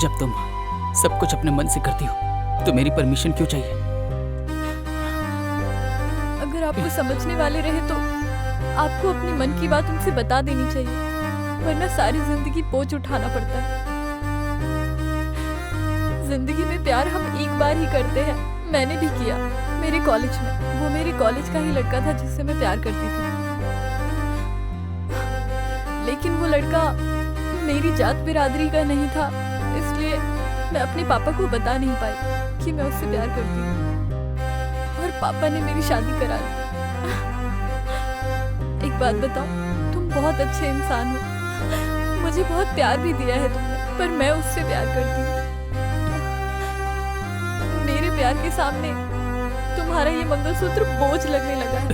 जब तुम सब कुछ अपने मन से करती हो तो मेरी परमिशन क्यों चाहिए? अगर आपको समझने वाले रहे तो आपको अपनी मन की बात उनसे बता देनी चाहिए, वरना सारी जिंदगी बोझ उठाना पड़ता है। जिंदगी में प्यार हम एक बार ही करते हैं, मैंने भी किया मेरे कॉलेज में। वो मेरे कॉलेज का ही लड़का था जिससे मैं प्यार करती थी, लेकिन वो लड़का मेरी जात बिरादरी का नहीं था, इसलिए मैं अपने पापा को बता नहीं पाई कि मैं उससे प्यार करती हूँ, और पापा ने मेरी शादी करा दी। एक बात बताओ, तुम बहुत अच्छे इंसान हो, मुझे बहुत प्यार भी दिया है तुमने, पर मैं उससे प्यार करती हूँ। मेरे प्यार के सामने तुम्हारा ये मंगलसूत्र बोझ लगने लगा है।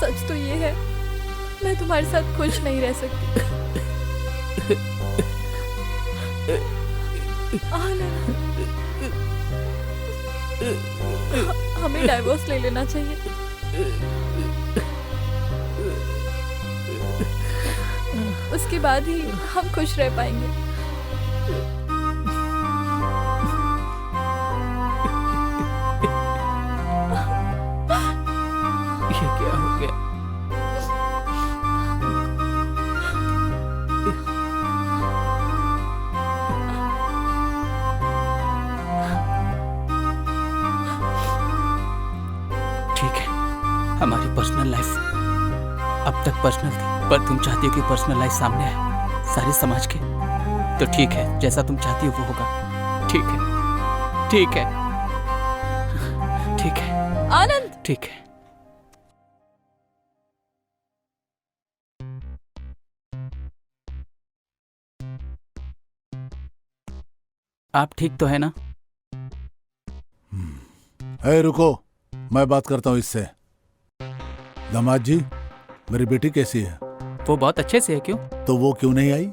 सच तो ये है, मैं तुम्हारे साथ खुश नहीं रह सकती। आनंद, हमें डाइवोर्स ले लेना चाहिए। उसके बाद ही हम खुश रह पाएंगे। ये क्या हो गया? ठीक है, हमारी पर्सनल लाइफ अब तक पर्सनल थी, पर तुम चाहती हो कि पर्सनल लाइफ सामने आए सारे समाज के, तो ठीक है, जैसा तुम चाहती हो वो होगा। ठीक है, ठीक है, ठीक है आनंद, ठीक है। आप ठीक तो है ना? ए, रुको, मैं बात करता हूँ इससे। दामाद जी, मेरी बेटी कैसी है? वो बहुत अच्छे से है। क्यों? तो वो क्यों नहीं आई?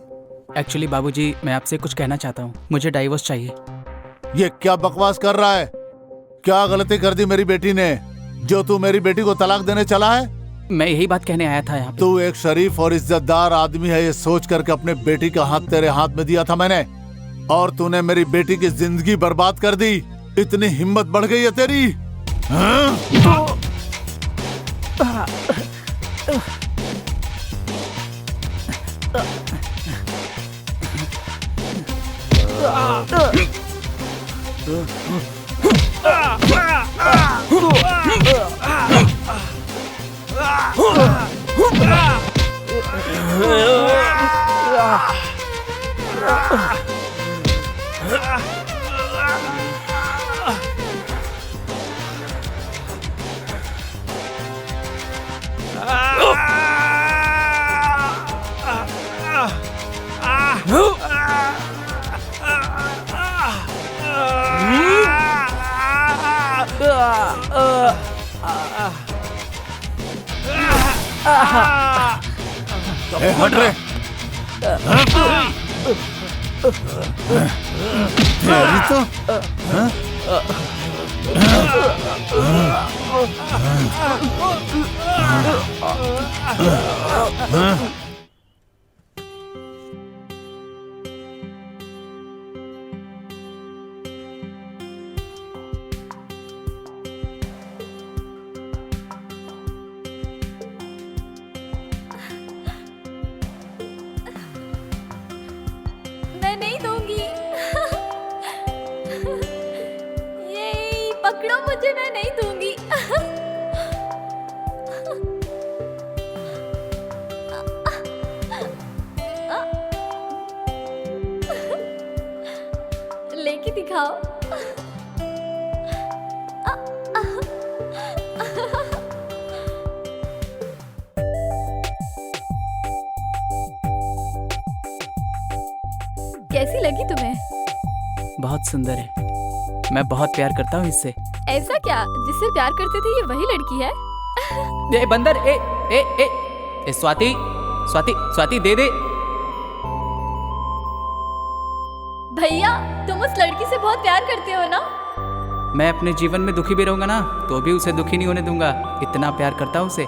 एक्चुअली बाबूजी, मैं आपसे कुछ कहना चाहता हूँ, मुझे डाइवोर्स चाहिए। ये क्या बकवास कर रहा है? क्या गलती कर दी मेरी बेटी ने जो तू मेरी बेटी को तलाक देने चला है? मैं यही बात कहने आया था यहाँ पे। तू एक शरीफ और इज्जतदार आदमी है, ये सोच करके अपने बेटी का हाथ तेरे हाथ में दिया था मैंने, और तूने मेरी बेटी की जिंदगी बर्बाद कर दी। इतनी हिम्मत बढ़ गई है तेरी? हाँ? ए, हट रे। तेरी तो हाँ? मैं नहीं दूंगी। ये पकड़ो मुझे, मैं नहीं दूंगी। लेके दिखाओ। कैसी लगी तुम्हें? बहुत सुंदर है, मैं बहुत प्यार करता हूँ इससे। ऐसा क्या? जिससे प्यार करते थे ये वही लड़की है? ए बंदर, ए ए ए, ए स्वाति स्वाति स्वाति दे दे। भैया तुम उस लड़की से बहुत प्यार करते हो ना? मैं अपने जीवन में दुखी भी रहूंगा ना तो भी उसे दुखी नहीं होने दूंगा, इतना प्यार करता हूँ उसे।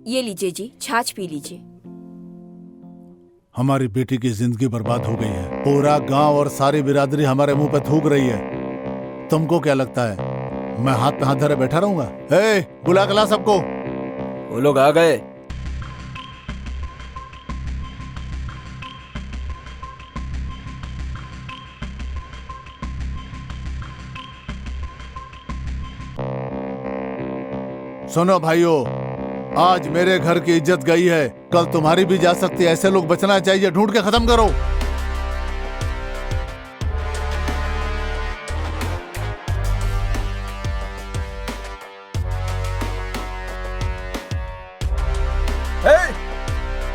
ये लीजिए जी, छाछ पी लीजिए। हमारी बेटी की जिंदगी बर्बाद हो गई है। पूरा गांव और सारी बिरादरी हमारे मुंह पे थूक रही है। तुमको क्या लगता है मैं हाथ पे हाथ धरे बैठा रहूंगा? ए, बुला के ला सबको। वो लोग आ गए। सुनो भाइयों, आज मेरे घर की इज्जत गई है, कल तुम्हारी भी जा सकती है। ऐसे लोग बचना चाहिए, ढूंढ के खत्म करो।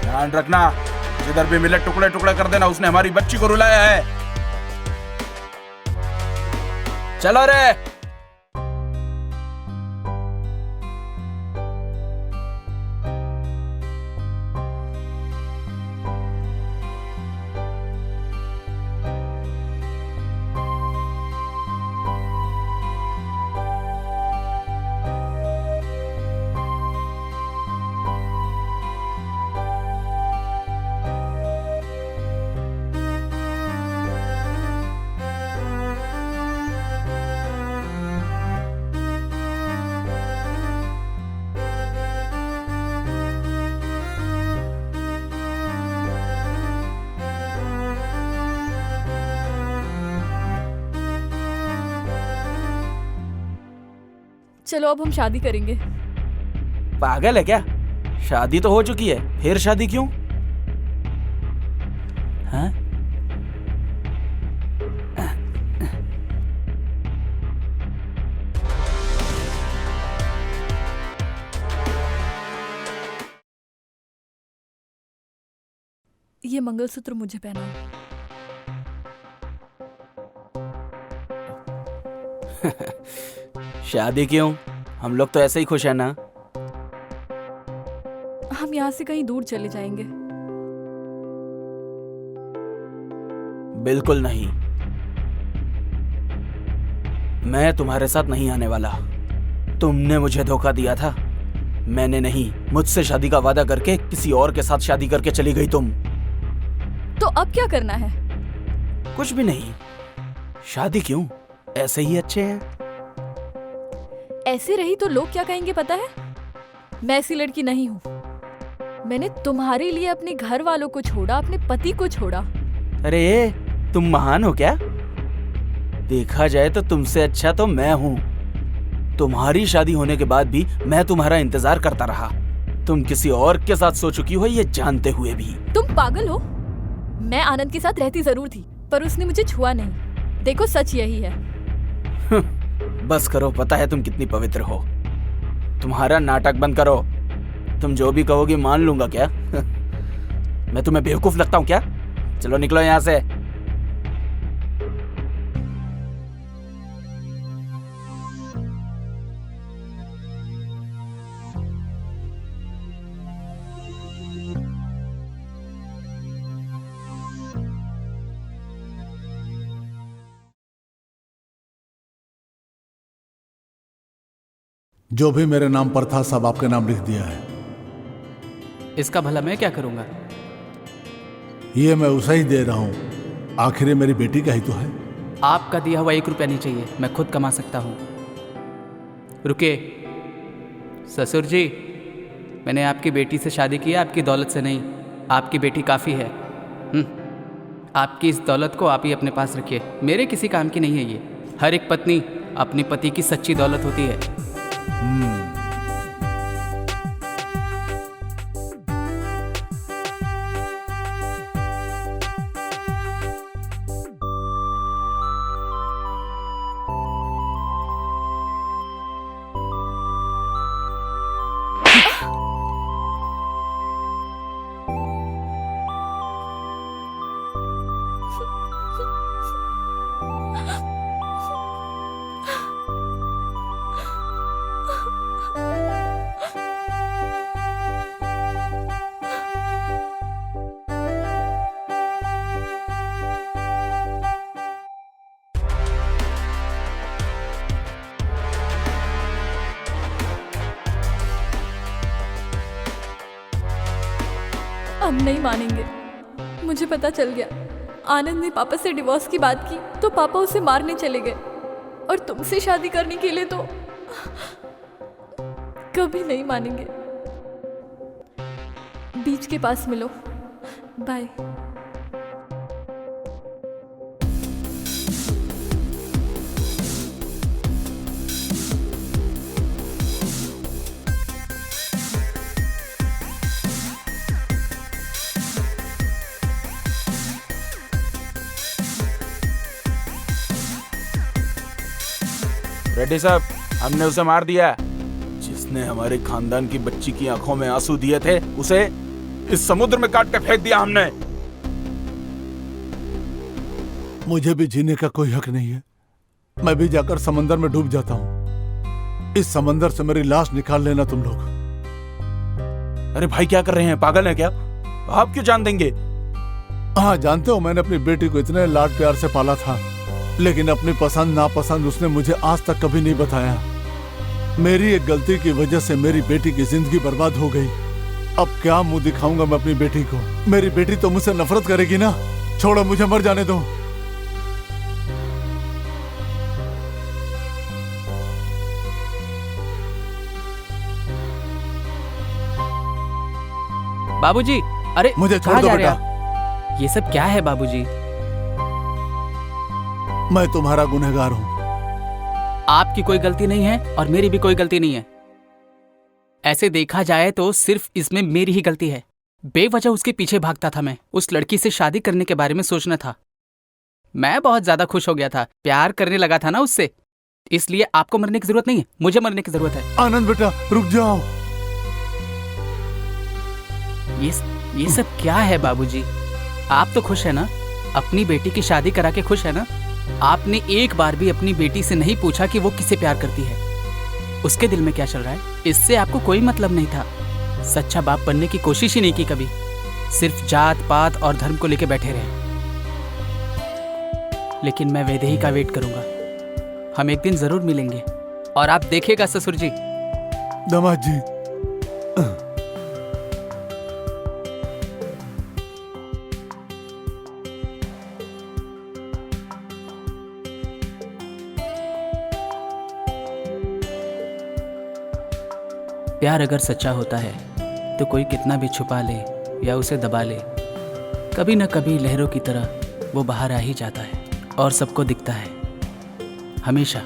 ध्यान रखना, जिधर भी मिले टुकड़े टुकड़े कर देना। उसने हमारी बच्ची को रुलाया है। चलो रे। चलो अब हम शादी करेंगे। पागल है क्या? शादी तो हो चुकी है, फिर शादी क्यों? हाँ? ये मंगलसूत्र मुझे पहनाओ। शादी क्यों? हम लोग तो ऐसे ही खुश है ना। हम यहाँ से कहीं दूर चले जाएंगे। बिल्कुल नहीं, मैं तुम्हारे साथ नहीं आने वाला। तुमने मुझे धोखा दिया था, मैंने नहीं। मुझसे शादी का वादा करके किसी और के साथ शादी करके चली गई तुम। तो अब क्या करना है? कुछ भी नहीं। शादी क्यों, ऐसे ही अच्छे हैं। ऐसे रही तो लोग क्या कहेंगे पता है? मैं ऐसी लड़की नहीं हूँ। मैंने तुम्हारे लिए अपने घर वालों को छोड़ा, अपने पति को छोड़ा। अरे तुम महान हो क्या? देखा जाए तो तुमसे अच्छा तो मैं हूँ। तुम्हारी शादी होने के बाद भी मैं तुम्हारा इंतजार करता रहा। तुम किसी और के साथ सो चुकी हो ये जानते हुए भी। तुम पागल हो? मैं आनंद के साथ रहती जरूर थी, पर उसने मुझे छुआ नहीं। देखो सच यही है। बस करो, पता है तुम कितनी पवित्र हो। तुम्हारा नाटक बंद करो। तुम जो भी कहोगी मान लूंगा क्या? मैं तुम्हें बेवकूफ लगता हूँ क्या? चलो निकलो यहाँ से। जो भी मेरे नाम पर था सब आपके नाम लिख दिया है। इसका भला मैं क्या करूंगा? ये मैं उसे ही दे रहा हूँ। आखिर ये मेरी बेटी का ही तो है। आपका दिया हुआ 1 रुपया नहीं चाहिए, मैं खुद कमा सकता हूँ। रुके ससुर जी, मैंने आपकी बेटी से शादी की है, आपकी दौलत से नहीं। आपकी बेटी काफ़ी है। आपकी इस दौलत को आप ही अपने पास रखिए, मेरे किसी काम की नहीं है ये। हर एक पत्नी अपनी पति की सच्ची दौलत होती है। अब नहीं मानेंगे। मुझे पता चल गया, आनंद ने पापा से डिवोर्स की बात की तो पापा उसे मारने चले गए, और तुमसे शादी करने के लिए तो कभी नहीं मानेंगे। बीच के पास मिलो। बाय। रेड्डी साहब, हमने उसे मार दिया। जिसने हमारे खानदान की बच्ची की आंखों में आंसू दिए थे, उसे इस समुद्र में काट के फेंक दिया हमने। मुझे भी जीने का कोई हक नहीं है। मैं भी जाकर समंदर में डूब जाता हूँ। इस समंदर से मेरी लाश निकाल लेना तुम लोग। अरे भाई क्या कर रहे हैं, पागल है क्या? आप क्यों जान देंगे? हाँ जानते हो, मैंने अपनी बेटी को इतने लाड प्यार से पाला था, लेकिन अपनी पसंद नापसंद उसने मुझे आज तक कभी नहीं बताया। मेरी एक गलती की वजह से मेरी बेटी की जिंदगी बर्बाद हो गई। अब क्या मुंह दिखाऊंगा मैं अपनी बेटी को? मेरी बेटी तो मुझसे नफरत करेगी ना। छोड़ो, मुझे मर जाने दो। बाबूजी, अरे मुझे छोड़ कहाँ दो जा रहे बेटा। आप? ये सब क्या है बाबूजी? मैं तुम्हारा गुनहगार हूँ। आपकी कोई गलती नहीं है और मेरी भी कोई गलती नहीं है। ऐसे देखा जाए तो सिर्फ इसमें मेरी ही गलती है। बेवजह उसके पीछे भागता था मैं। उस लड़की से शादी करने के बारे में सोचना था। मैं बहुत ज्यादा खुश हो गया था, प्यार करने लगा था ना उससे। इसलिए आपको मरने की जरूरत नहीं है, मुझे मरने की जरूरत है। आनंद बेटा रुक जाओ। ये सब क्या है बाबूजी? आप तो खुश है ना? अपनी बेटी की शादी करा के खुश है ना? आपने एक बार भी अपनी बेटी से नहीं पूछा कि वो किसे प्यार करती है, उसके दिल में क्या चल रहा है। इससे आपको कोई मतलब नहीं था। सच्चा बाप बनने की कोशिश ही नहीं की कभी। सिर्फ जात पात और धर्म को लेके बैठे रहे। लेकिन मैं वैदेही का वेट करूंगा। हम एक दिन जरूर मिलेंगे और आप देखेगा ससुर जी। दामाद जी, प्यार अगर सच्चा होता है तो कोई कितना भी छुपा ले या उसे दबा ले, कभी न कभी लहरों की तरह वो बाहर आ ही जाता है और सबको दिखता है, हमेशा।